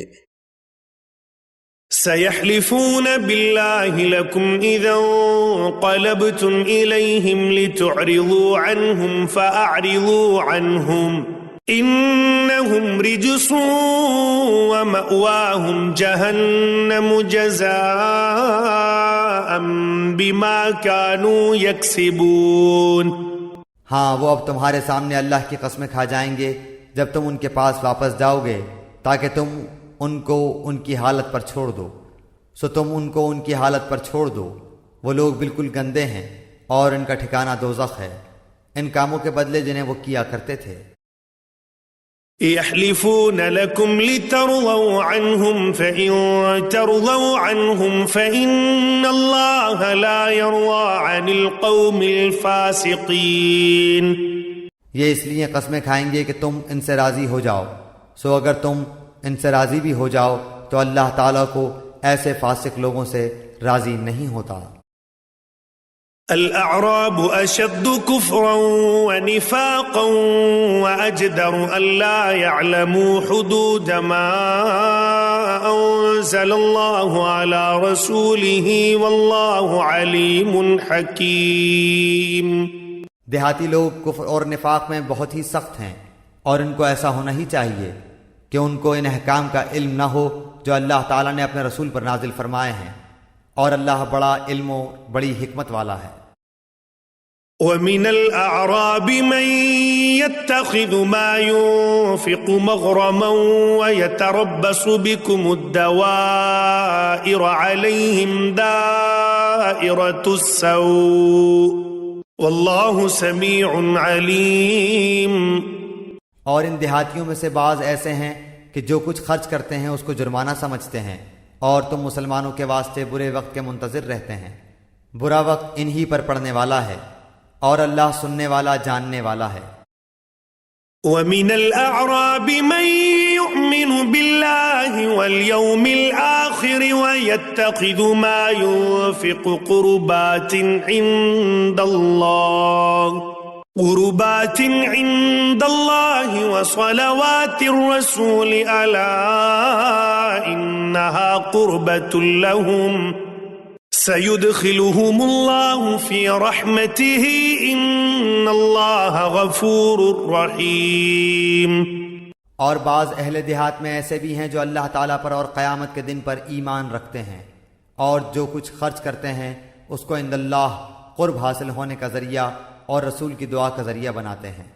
سيحلفون بالله لكم إذا انقلبتم إليهم لتعرضوا عنهم فأعرضوا عنهم إنهم رجس ومأواهم جهنم جزاء بما كانوا يكسبون۔ ہاں وہ اب تمہارے سامنے اللہ کی قسمیں کھا جائیں گے جب تم ان کے پاس واپس جاؤ گے، تاکہ تم ان کو ان کی حالت پر چھوڑ دو، سو تم ان کو ان کی حالت پر چھوڑ دو، وہ لوگ بالکل گندے ہیں اور ان کا ٹھکانہ دوزخ ہے، ان کاموں کے بدلے جنہیں وہ کیا کرتے تھے۔ يحلفون لكم لترضوا عنهم فإن ترضوا عنهم فإن الله لا يرضى عن القوم الفاسقين۔ یہ اس لیے قسمیں کھائیں گے کہ تم ان سے راضی ہو جاؤ، سو اگر تم ان سے راضی بھی ہو جاؤ تو اللہ تعالیٰ کو ایسے فاسق لوگوں سے راضی نہیں ہوتا۔ الأعراب أشد كفرا ونفاقا وأجدر ألا يعلموا حدود ما أنزل الله على رسوله والله عليم حكيم۔ دیہاتی لوگ کفر اور نفاق میں بہت ہی سخت ہیں، اور ان کو ایسا ہونا ہی چاہیے کہ ان کو ان احکام کا علم نہ ہو جو اللہ تعالیٰ نے اپنے رسول پر نازل فرمائے ہیں، اور اللہ بڑا علم و بڑی حکمت والا ہے۔ ومن الأعراب من يتخذ ما ينفق مغرما ويتربص بكم الدوائر عليهم دائرة السوء والله سميع عليم۔ اور ان دیہاتیوں میں سے بعض ایسے ہیں کہ جو کچھ خرچ کرتے ہیں اس کو جرمانہ سمجھتے ہیں، اور تم مسلمانوں کے واسطے برے وقت کے منتظر رہتے ہیں، برا وقت انہی پر پڑنے والا ہے، اور اللہ سننے والا جاننے والا ہے۔ ومن الأعراب من يؤمن بالله واليوم الآخر ويتخذ ما ينفق قربات عند الله وصلوات الرسول ألا إنها قربة لهم سيدخلهم الله في رحمته إن الله غفور رحيم۔ اور بعض اہل دیہات میں ایسے بھی ہیں جو اللہ تعالیٰ پر اور قیامت کے دن پر ایمان رکھتے ہیں، اور جو کچھ خرچ کرتے ہیں اس کو عند اللہ قرب حاصل ہونے کا ذریعہ اور رسول کی دعا کا ذریعہ بناتے ہیں۔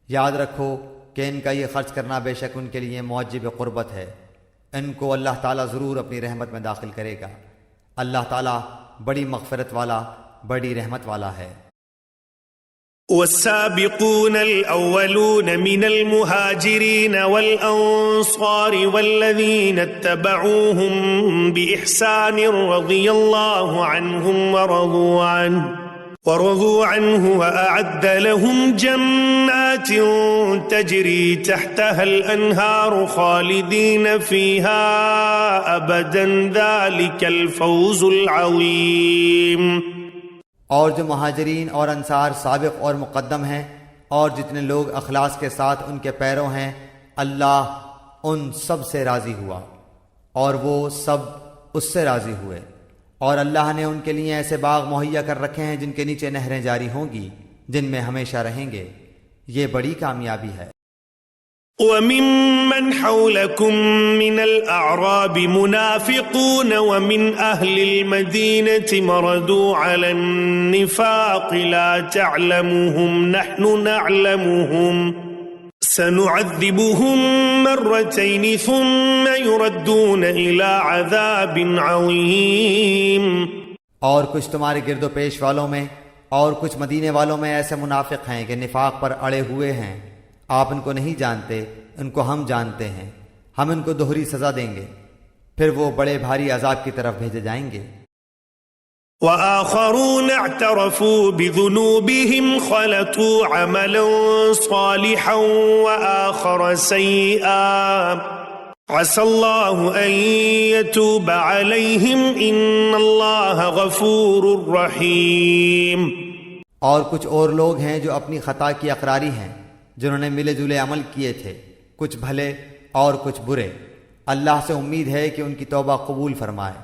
یاد رکھو کہ ان کا یہ خرچ کرنا بے شک ان کے لیے موجب قربت ہے، ان کو اللہ تعالیٰ ضرور اپنی رحمت میں داخل کرے گا۔ اللہ تعالیٰ بڑی مغفرت والا، بڑی رحمت والا ہے۔ والسابقون الأولون من المهاجرين والأنصار والذين اتبعوهم بإحسان رضي الله عنهم ورضوا عنه وأعد لهم جنات تجري تحتها الأنهار خالدين فيها أبدا ذلك الفوز العظيم۔ اور جو مہاجرین اور انصار سابق اور مقدم ہیں، اور جتنے لوگ اخلاص کے ساتھ ان کے پیرو ہیں، اللہ ان سب سے راضی ہوا اور وہ سب اس سے راضی ہوئے، اور اللہ نے ان کے لیے ایسے باغ مہیا کر رکھے ہیں جن کے نیچے نہریں جاری ہوں گی، جن میں ہمیشہ رہیں گے۔ یہ بڑی کامیابی ہے۔ وَمِمَّنْ حَوْلَكُمْ مِنَ الْأَعْرَابِ مُنَافِقُونَ وَمِنْ أَهْلِ الْمَدِينَةِ مَرَدُوا عَلَى النِّفَاقِ لَا تَعْلَمُهُمْ نَحْنُ نَعْلَمُهُمْ سَنُعَذِّبُهُمْ مَرَّتَيْنِ ثُمَّ يُرَدُّونَ إِلَى عَذَابٍ عَظِيمٍ۔ اور کچھ تمہارے گرد و پیش والوں میں اور کچھ مدینے والوں میں ایسے منافق ہیں کہ نفاق پر اڑے ہوئے ہیں، آپ ان کو نہیں جانتے، ان کو ہم جانتے ہیں، ہم ان کو دوہری سزا دیں گے، پھر وہ بڑے بھاری عذاب کی طرف بھیجے جائیں گے۔ وآخرون اعترفوا بذنوبهم خلطوا عملا صالحا وآخر سيئا عسى الله أن يتوب عليهم إن الله غفور رحيم۔ اور کچھ اور لوگ ہیں جو اپنی خطا کی اقراری ہیں، جنہوں نے ملے جلے عمل کیے تھے، کچھ بھلے اور کچھ برے۔ اللہ سے امید ہے کہ ان کی توبہ قبول فرمائے،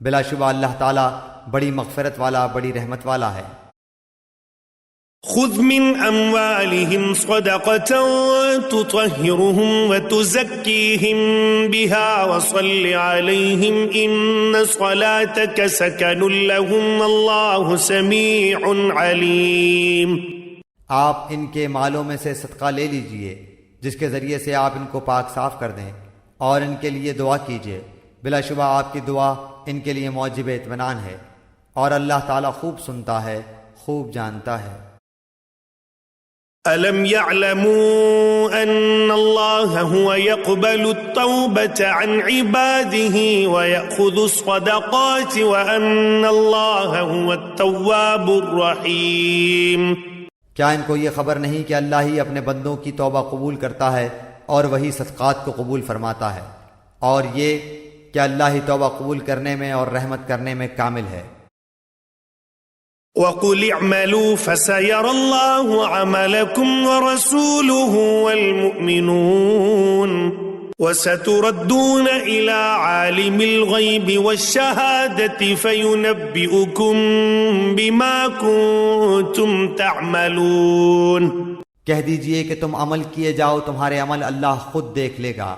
بلا شبہ اللہ تعالیٰ بڑی مغفرت والا، بڑی رحمت والا ہے۔ خذ من اموالهم صدقة تطهرهم وتزكيهم بها وصل عليهم ان صلاتك سكن لهم والله سميع عليم۔ آپ ان کے مالوں میں سے صدقہ لے لیجئے جس کے ذریعے سے آپ ان کو پاک صاف کر دیں، اور ان کے لیے دعا کیجیے، بلا شبہ آپ کی دعا ان کے لیے موجب اطمینان ہے، اور اللہ تعالیٰ خوب سنتا ہے، خوب جانتا ہے۔ ألم يعلموا أن الله هو يقبل التوبة عن عباده ويأخذ الصدقات وأن الله هو التواب الرحيم؟ کیا ان کو یہ خبر نہیں کہ اللہ ہی اپنے بندوں کی توبہ قبول کرتا ہے اور وہی صدقات کو قبول فرماتا ہے، اور یہ کہ اللہ ہی توبہ قبول کرنے میں اور رحمت کرنے میں کامل ہے۔ وَقُلِ اعْمَلُوا فَسَيَرَى اللَّهُ عَمَلَكُمْ وَرَسُولُهُ وَالْمُؤْمِنُونَ وَسَتُرَدُّونَ إِلَى عَالِمِ الْغَيْبِ وَالشَّهَادَةِ فَيُنَبِّئُكُم بِمَا كُنتُمْ تَعْمَلُونَ۔ کہہ دیجئے کہ تم عمل کیے جاؤ، تمہارے عمل اللہ خود دیکھ لے گا،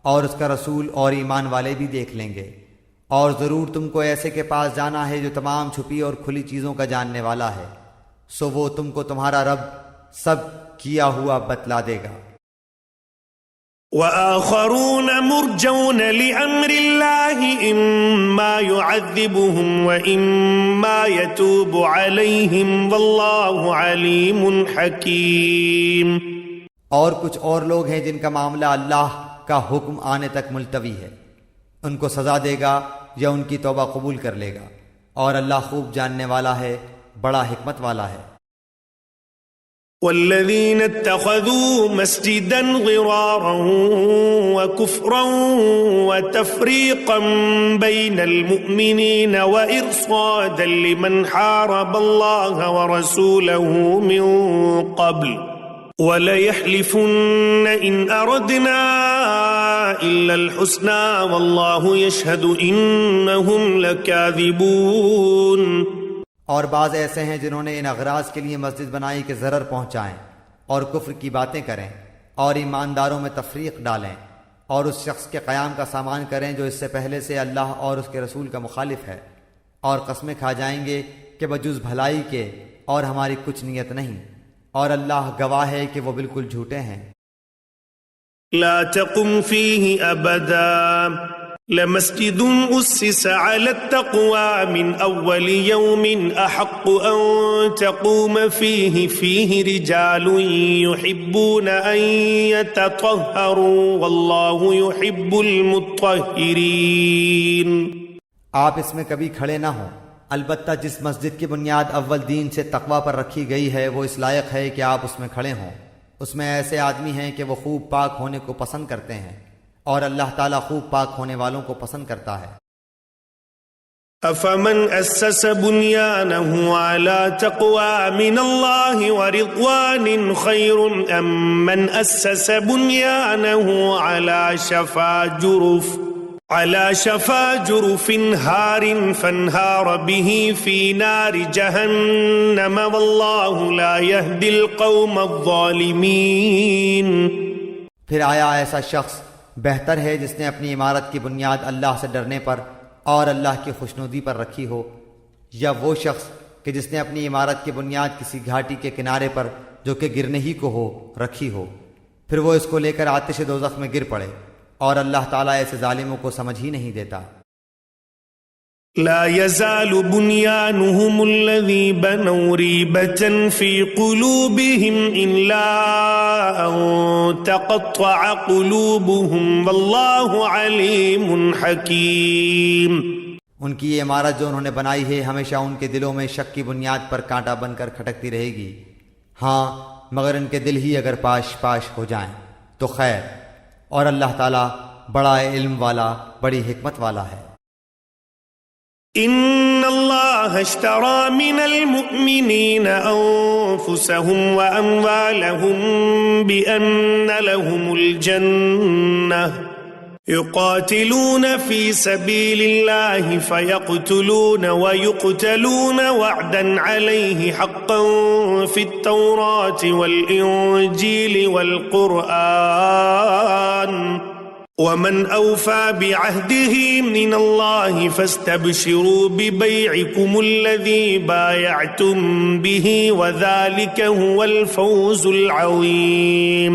اور اس کا رسول اور ایمان والے بھی دیکھ لیں گے، اور ضرور تم کو ایسے کے پاس جانا ہے جو تمام چھپی اور کھلی چیزوں کا جاننے والا ہے، سو وہ تم کو تمہارا رب سب کیا ہوا بتلا دے گا۔ وآخرون مرجون لأمر الله إما يعذبهم وإما يتوب عليهم والله عليم حكيم۔ اور کچھ اور لوگ ہیں جن کا معاملہ اللہ کا حکم آنے تک ملتوی ہے، ان کو سزا دے گا یا ان کی توبہ قبول کر لے گا، اور اللہ خوب جاننے والا ہے، بڑا حکمت والا ہے۔ والذين اتخذوا مسجدا ضرارا وكفرا وتفريقا بين المؤمنين وإرصادا لمن حارب الله ورسوله من قبل وَلَيَحْلِفُنَّ إِنْ أَرَدْنَا إِلَّا الْحُسْنَى وَاللَّهُ يَشْهَدُ إِنَّهُمْ لَكَاذِبُونَ۔ اور بعض ایسے ہیں جنہوں نے ان اغراض کے لیے مسجد بنائی کہ ضرر پہنچائیں اور کفر کی باتیں کریں اور ایمانداروں میں تفریق ڈالیں اور اس شخص کے قیام کا سامان کریں جو اس سے پہلے سے اللہ اور اس کے رسول کا مخالف ہے، اور قسمیں کھا جائیں گے کہ بجز بھلائی کے اور ہماری کچھ نیت نہیں، اور اللہ گواہ ہے کہ وہ بالکل جھوٹے ہیں۔ لا تقم فيه ابدا لمسجد اسس على التقوى من اول يوم احق ان تقوم فيه رجال يحبون ان يتطهروا والله يحب المطهرين۔ آپ اس میں کبھی کھڑے نہ ہوں، البتہ جس مسجد کی بنیاد اول دین سے تقوی پر رکھی گئی ہے وہ اس لائق ہے کہ آپ اس میں کھڑے ہوں، اس میں ایسے آدمی ہیں کہ وہ خوب پاک ہونے کو پسند کرتے ہیں، اور اللہ تعالیٰ خوب پاک ہونے والوں کو پسند کرتا ہے۔ افمن اسس بنيانه على تقوى من الله ورضوان خير ام من اسس بنيانه على شفا جرف هار فانهار به في نار جهنم والله لا يهدي القوم الظالمين۔ پھر آیا ایسا شخص بہتر ہے جس نے اپنی عمارت کی بنیاد اللہ سے ڈرنے پر اور اللہ کی خوشنودی پر رکھی ہو، یا وہ شخص کہ جس نے اپنی عمارت کی بنیاد کسی گھاٹی کے کنارے پر جو کہ گرنے ہی کو ہو رکھی ہو، پھر وہ اس کو لے کر آتش دوزخ میں گر پڑے، اور اللہ تعالیٰ ایسے ظالموں کو سمجھ ہی نہیں دیتا۔ لا يزال بنيانهم الذي بنوا ريبة في قلوبهم إلا أن تقطع قلوبهم والله عليم حكيم۔ ان کی یہ عمارت جو انہوں نے بنائی ہے ہمیشہ ان کے دلوں میں شک کی بنیاد پر کانٹا بن کر کھٹکتی رہے گی، ہاں مگر ان کے دل ہی اگر پاش پاش ہو جائیں تو خیر، اور اللہ تعالیٰ بڑا علم والا، بڑی حکمت والا ہے۔ ان اللہ اشترى من المؤمنین انفسهم واموالهم بان لهم الجنہ يقاتلون في سبيل الله فيقتلون ويقتلون وعدا عليه حقا في التوراة والإنجيل والقرآن ومن أوفى بعهده من الله فاستبشروا ببيعكم الذي بايعتم به وذلك هو الفوز العظيم۔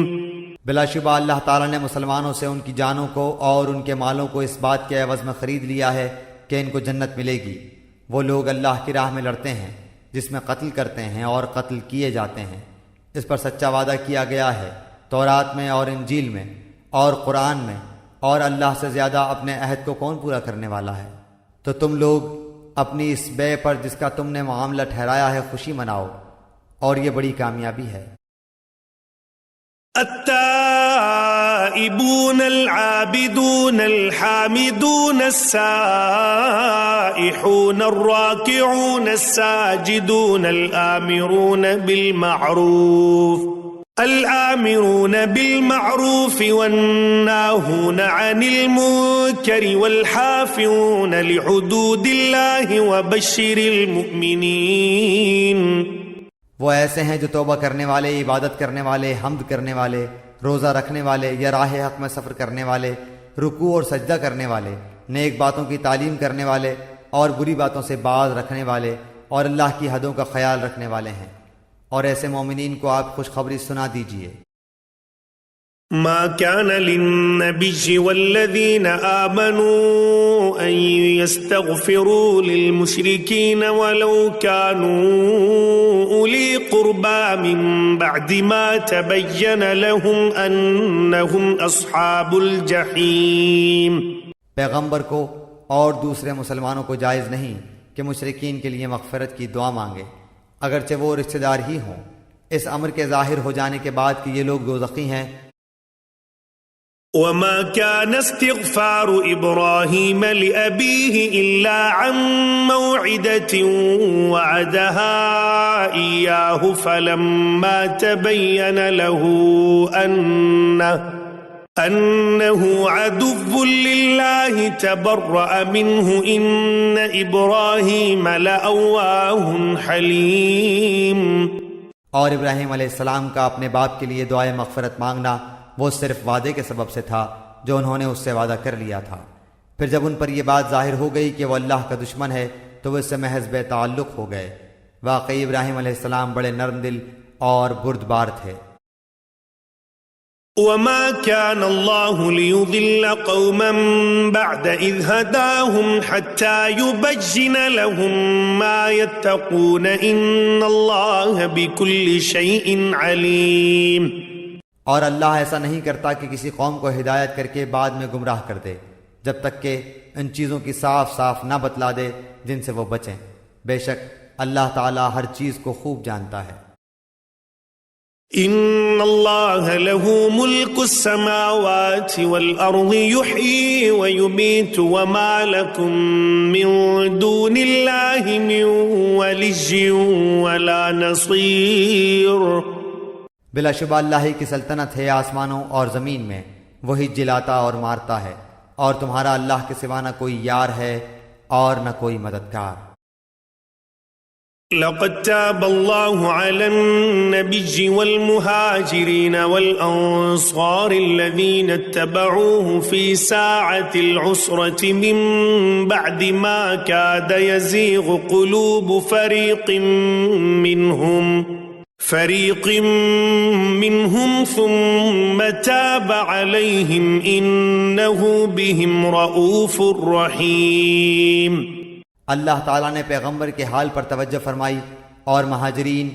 بلا شبہ اللہ تعالیٰ نے مسلمانوں سے ان کی جانوں کو اور ان کے مالوں کو اس بات کے عوض میں خرید لیا ہے کہ ان کو جنت ملے گی۔ وہ لوگ اللہ کی راہ میں لڑتے ہیں جس میں قتل کرتے ہیں اور قتل کیے جاتے ہیں، اس پر سچا وعدہ کیا گیا ہے تورات میں اور انجیل میں اور قرآن میں، اور اللہ سے زیادہ اپنے عہد کو کون پورا کرنے والا ہے؟ تو تم لوگ اپنی اس بے پر جس کا تم نے معاملہ ٹھہرایا ہے خوشی مناؤ، اور یہ بڑی کامیابی ہے۔ التائبون العابدون الحامدون السائحون الراكعون الساجدون الآمرون بالمعروف والناهون عن المنكر والحافظون لحدود الله وبشر المؤمنين۔ وہ ایسے ہیں جو توبہ کرنے والے، عبادت کرنے والے، حمد کرنے والے، روزہ رکھنے والے یا راہ حق میں سفر کرنے والے، رکوع اور سجدہ کرنے والے، نیک باتوں کی تعلیم کرنے والے اور بری باتوں سے باز رکھنے والے، اور اللہ کی حدوں کا خیال رکھنے والے ہیں، اور ایسے مومنین کو آپ خوشخبری سنا دیجئے۔ ما كان للنبي والذين آمنوا أن يستغفروا للمشركين ولو كانوا أولي قربى من بعد ما تبين لهم أنهم أصحاب الجحيم۔ پیغمبر کو اور دوسرے مسلمانوں کو جائز نہیں کہ مشرکین کے لیے مغفرت کی دعا مانگے، اگرچہ وہ رشتہ دار ہی ہوں، اس امر کے ظاہر ہو جانے کے بعد کہ یہ لوگ دوزخی ہیں۔ وما كان استغفار إبراهيم لأبيه إلا عن موعدة وعدها إياه فلما تبين له أنه عدو لله تبرأ منه إن إبراهيم لأواه حليم۔ اور ابراہیم علیہ السلام کا اپنے باپ کے لیے دعائے مغفرت مانگنا وہ صرف وعدے کے سبب سے تھا جو انہوں نے اس سے وعدہ کر لیا تھا، پھر جب ان پر یہ بات ظاہر ہو گئی کہ وہ اللہ کا دشمن ہے تو وہ اس سے محض بے تعلق ہو گئے۔ واقعی ابراہیم علیہ السلام بڑے نرم دل اور بردبار تھے۔ وما كان الله ليضل قوما بعد إذ هداهم حتى يبين لهم ما يتقون إن الله بكل شيء عليم۔ اور اللہ ایسا نہیں کرتا کہ کسی قوم کو ہدایت کر کے بعد میں گمراہ کر دے جب تک کہ ان چیزوں کی صاف صاف نہ بتلا دے جن سے وہ بچیں، بے شک اللہ تعالی ہر چیز کو خوب جانتا ہے۔ ان اللہ له ملک السماوات والارض يحيي ويميت وما لكم من دون اللہ من ولی ولا نصیر۔ بلا شبہ اللہ ہی کی سلطنت ہے آسمانوں اور زمین میں، وہی جلاتا اور مارتا ہے، اور تمہارا اللہ کے سوا نہ کوئی یار ہے اور نہ کوئی مددگار۔ لقد تاب الله على النبي والمهاجرين والأنصار الذين اتبعوه في ساعة العسرة من بعد ما كاد يزيغ قلوب فريق منهم ثم تاب عليهم إنه بهم رؤوف رحيم۔ اللہ تعالیٰ نے پیغمبر کے حال پر توجہ فرمائی اور مہاجرین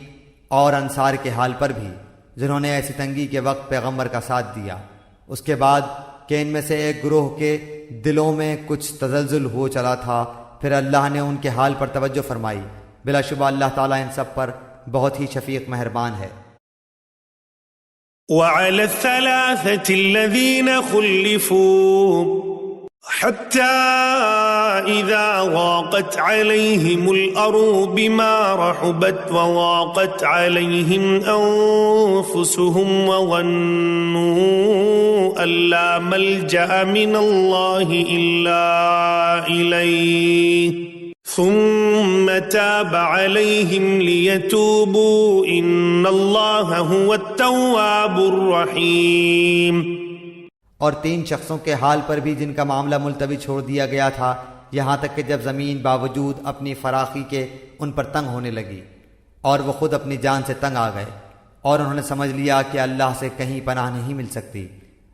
اور انصار کے حال پر بھی جنہوں نے ایسی تنگی کے وقت پیغمبر کا ساتھ دیا، اس کے بعد کہ ان میں سے ایک گروہ کے دلوں میں کچھ تزلزل ہو چلا تھا، پھر اللہ نے ان کے حال پر توجہ فرمائی۔ بلا شبہ اللہ تعالیٰ ان سب پر بہت ہی شفیق مہربان ہے۔ وعلى الثلاثة الذين خلفوا حتى إذا ضاقت عليهم الأرض بما رحبت وضاقت عليهم أنفسهم وظنوا أن لا ملجأ من الله إلا إليه ثم تاب عليهم ليتوبوا إن الله هو التواب الرحيم۔ اور 3 شخصوں کے حال پر بھی جن کا معاملہ ملتوی چھوڑ دیا گیا تھا، یہاں تک کہ جب زمین باوجود اپنی فراخی کے ان پر تنگ ہونے لگی اور وہ خود اپنی جان سے تنگ آ گئے، اور انہوں نے سمجھ لیا کہ اللہ سے کہیں پناہ نہیں مل سکتی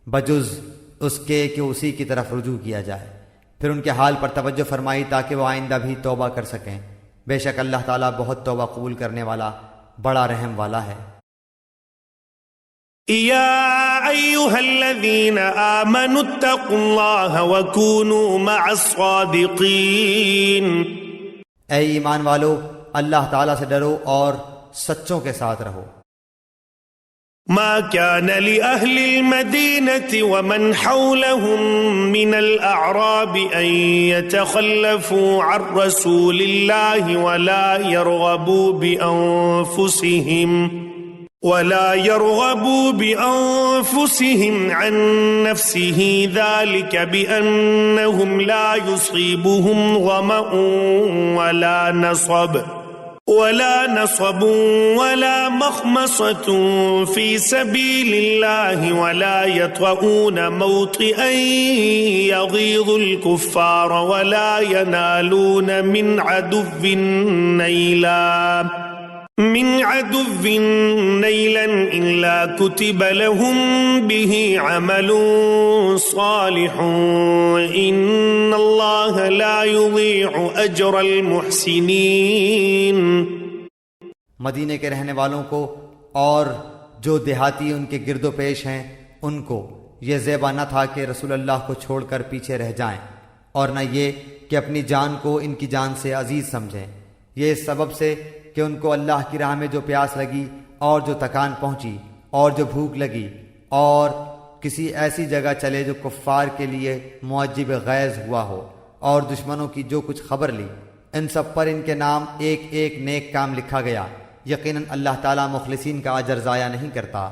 بجز اس کے کہ اسی کی طرف رجوع کیا جائے۔ پھر ان کے حال پر توجہ فرمائی تاکہ وہ آئندہ بھی توبہ کر سکیں۔ بے شک اللہ تعالیٰ بہت توبہ قبول کرنے والا بڑا رحم والا ہے۔ يا أيها الذين آمنوا اتقوا الله وكونوا مع الصادقين۔ اے ایمان والو، اللہ تعالیٰ سے ڈرو اور سچوں کے ساتھ رہو۔ ما كان لأهل المدينة ومن حولهم من الأعراب أن يتخلفوا عن رسول الله ولا يرغبوا بأنفسهم عن نفسه ذلك بأنهم لا يصيبهم ظمأ ولا نصب ولا مخمصة في سبيل الله ولا يطؤون موطئا يغيظ الكفار ولا ينالون من عدو نيلا إلا كتب لهم به عمل صالح إن الله لا يضيع أجر المحسنين۔ مدینے کے رہنے والوں کو اور جو دیہاتی ان کے گرد و پیش ہیں ان کو یہ زیبا نہ تھا کہ رسول اللہ کو چھوڑ کر پیچھے رہ جائیں، اور نہ یہ کہ اپنی جان کو ان کی جان سے عزیز سمجھیں، یہ اس سبب سے کہ ان کو اللہ کی راہ میں جو پیاس لگی اور جو تکان پہنچی اور جو بھوک لگی اور کسی ایسی جگہ چلے جو کفار کے لیے معجب غیظ ہوا ہو اور دشمنوں کی جو کچھ خبر لی، ان سب پر ان کے نام ایک ایک نیک کام لکھا گیا۔ یقیناً اللہ تعالیٰ مخلصین کا اجر ضائع نہیں کرتا۔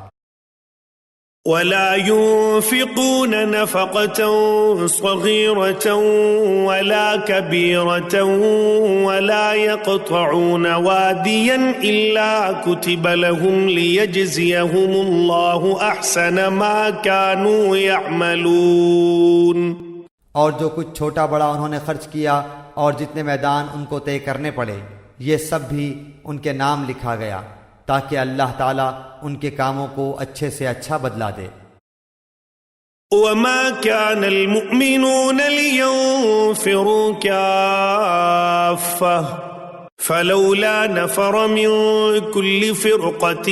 ولا ينفقون نفقة صغيرة ولا كبيرة ولا يقطعون واديا إلا كتب لهم ليجزيهم الله أحسن ما كانوا يعملون۔ اور جو کچھ چھوٹا بڑا انہوں نے خرچ کیا اور جتنے میدان ان کو طے کرنے پڑے، یہ سب بھی ان کے نام لکھا گیا تاکہ اللہ تعالیٰ ان کے کاموں کو اچھے سے اچھا بدلا دے۔ وما كان المؤمنون لينفروا كافة فلولا نفر من كل فرقة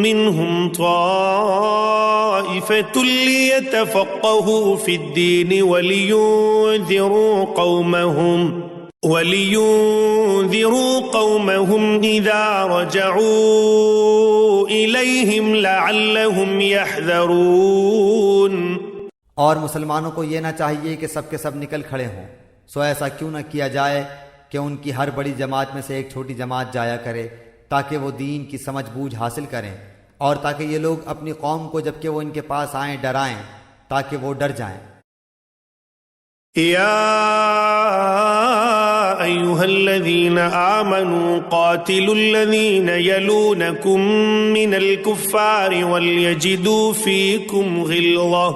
منهم طائفة ليتفقهوا في الدين ولينذروا قومهم إذا رجعوا إليهم لعلهم يحذرون۔ اور مسلمانوں کو یہ نہ چاہیے کہ سب کے سب نکل کھڑے ہوں، سو ایسا کیوں نہ کیا جائے کہ ان کی ہر بڑی جماعت میں سے ایک چھوٹی جماعت جایا کرے تاکہ وہ دین کی سمجھ بوجھ حاصل کریں، اور تاکہ یہ لوگ اپنی قوم کو جبکہ وہ ان کے پاس آئیں ڈرائیں تاکہ وہ ڈر جائیں۔ أيها الذين آمنوا قاتلوا الذين يلونكم من الكفار وليجدوا فيكم غلظة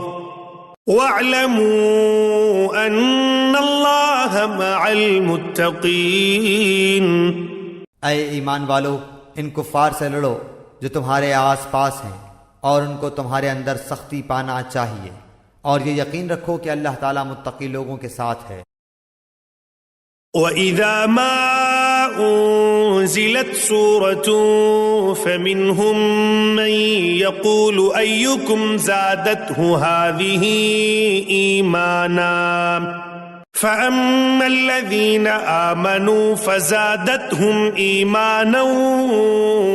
واعلموا أن الله مع المتقين۔ اے ایمان والو، ان کفار سے لڑو جو تمہارے آس پاس ہیں، اور ان کو تمہارے اندر سختی پانا چاہیے، اور یہ یقین رکھو کہ اللہ تعالیٰ متقی لوگوں کے ساتھ ہے۔ وَإِذَا مَا أُنزِلَتْ سُورَةٌ فَمِنْهُمْ مَنْ يَقُولُ أَيُّكُمْ زَادَتْهُ هَذِهِ إِيمَانًا فَأَمَّا الَّذِينَ آمَنُوا فَزَادَتْهُمْ إِيمَانًا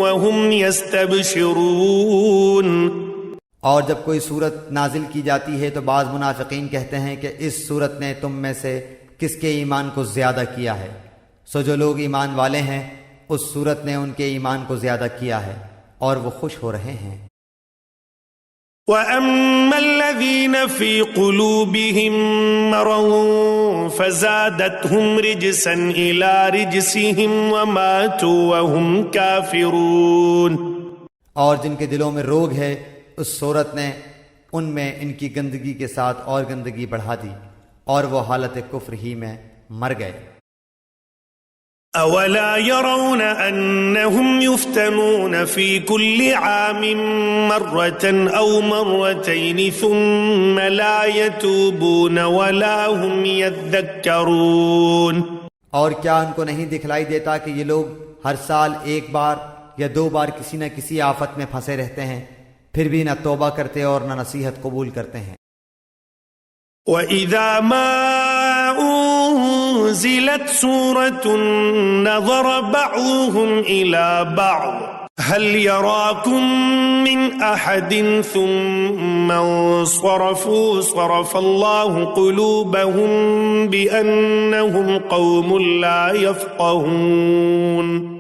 وَهُمْ يَسْتَبْشِرُونَ۔ اور جب کوئی صورت نازل کی جاتی ہے تو بعض منافقین کہتے ہیں کہ اس صورت نے تم میں سے کس کے ایمان کو زیادہ کیا ہے، سو جو لوگ ایمان والے ہیں اس صورت نے ان کے ایمان کو زیادہ کیا ہے اور وہ خوش ہو رہے ہیں۔ وَأَمَّا الَّذِينَ فِي قُلُوبِهِم مَّرَضٌ فَزَادَتْهُمْ رِجْسًا إِلَى رِجْسِهِمْ وَمَاتُوا وَهُمْ كَافِرُونَ۔ اور جن کے دلوں میں روگ ہے اس صورت نے ان میں ان کی گندگی کے ساتھ اور گندگی بڑھا دی اور وہ حالت کفر ہی میں مر گئے۔ أولا يرون أنهم يفتنون في كل عام مرة أو مرتين ثم لا يتوبون ولا هم يذكرون؟ اور کیا ان کو نہیں دکھلائی دیتا کہ یہ لوگ ہر سال ایک بار یا 2 بار کسی نہ کسی آفت میں پھنسے رہتے ہیں، پھر بھی نہ توبہ کرتے اور نہ نصیحت قبول کرتے ہیں۔ وَإِذَا مَا أُنزِلَتْ سُورَةٌ نَظَرَ بَعْضُهُمْ إِلَى بَعْضٍ هَلْ يَرَاكُمْ مِنْ أَحَدٍ ثُمَّ انصَرَفُوا صَرَفَ اللَّهُ قُلُوبَهُمْ بِأَنَّهُمْ قَوْمٌ لَا يَفْقَهُونَ۔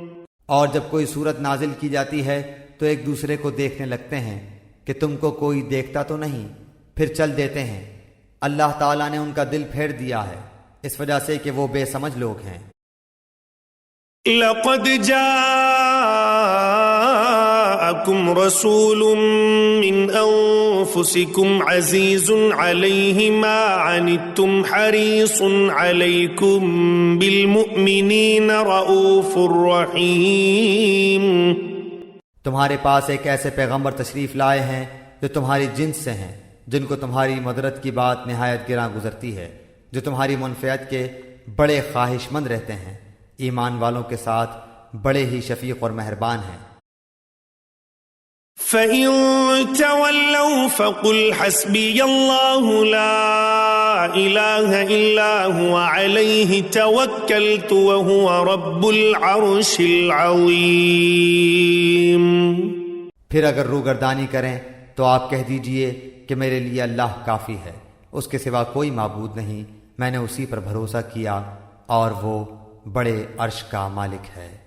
اور جب کوئی صورت نازل کی جاتی ہے تو ایک دوسرے کو دیکھنے لگتے ہیں کہ تم کو کوئی دیکھتا تو نہیں، پھر چل دیتے ہیں۔ اللہ تعالیٰ نے ان کا دل پھیر دیا ہے اس وجہ سے کہ وہ بے سمجھ لوگ ہیں۔ لَقَدْ جَاءَكُمْ رَسُولٌ مِّنْ أَنفُسِكُمْ عَزِيزٌ عَلَيْهِ مَا عَنِتُّمْ حَرِيصٌ عَلَيْكُمْ بِالْمُؤْمِنِينَ رَءُوفٌ رَحِيمٌ۔ تمہارے پاس ایک ایسے پیغمبر تشریف لائے ہیں جو تمہاری جنس سے ہیں، جن کو تمہاری مدرت کی بات نہایت گراں گزرتی ہے، جو تمہاری منفعت کے بڑے خواہش مند رہتے ہیں، ایمان والوں کے ساتھ بڑے ہی شفیق اور مہربان ہیں۔ فَإِن تَوَلَّوْا فَقُلْ حَسْبِيَ اللَّهُ لَا إِلَٰهَ إِلَّا هُوَ عَلَيْهِ تَوَكَّلْتُ وَهُوَ رَبُّ الْعَرْشِ الْعَظِيمِ۔ پھر اگر روگردانی کریں تو آپ کہہ دیجئے کہ میرے لیے اللہ کافی ہے، اس کے سوا کوئی معبود نہیں، میں نے اسی پر بھروسہ کیا اور وہ بڑے عرش کا مالک ہے۔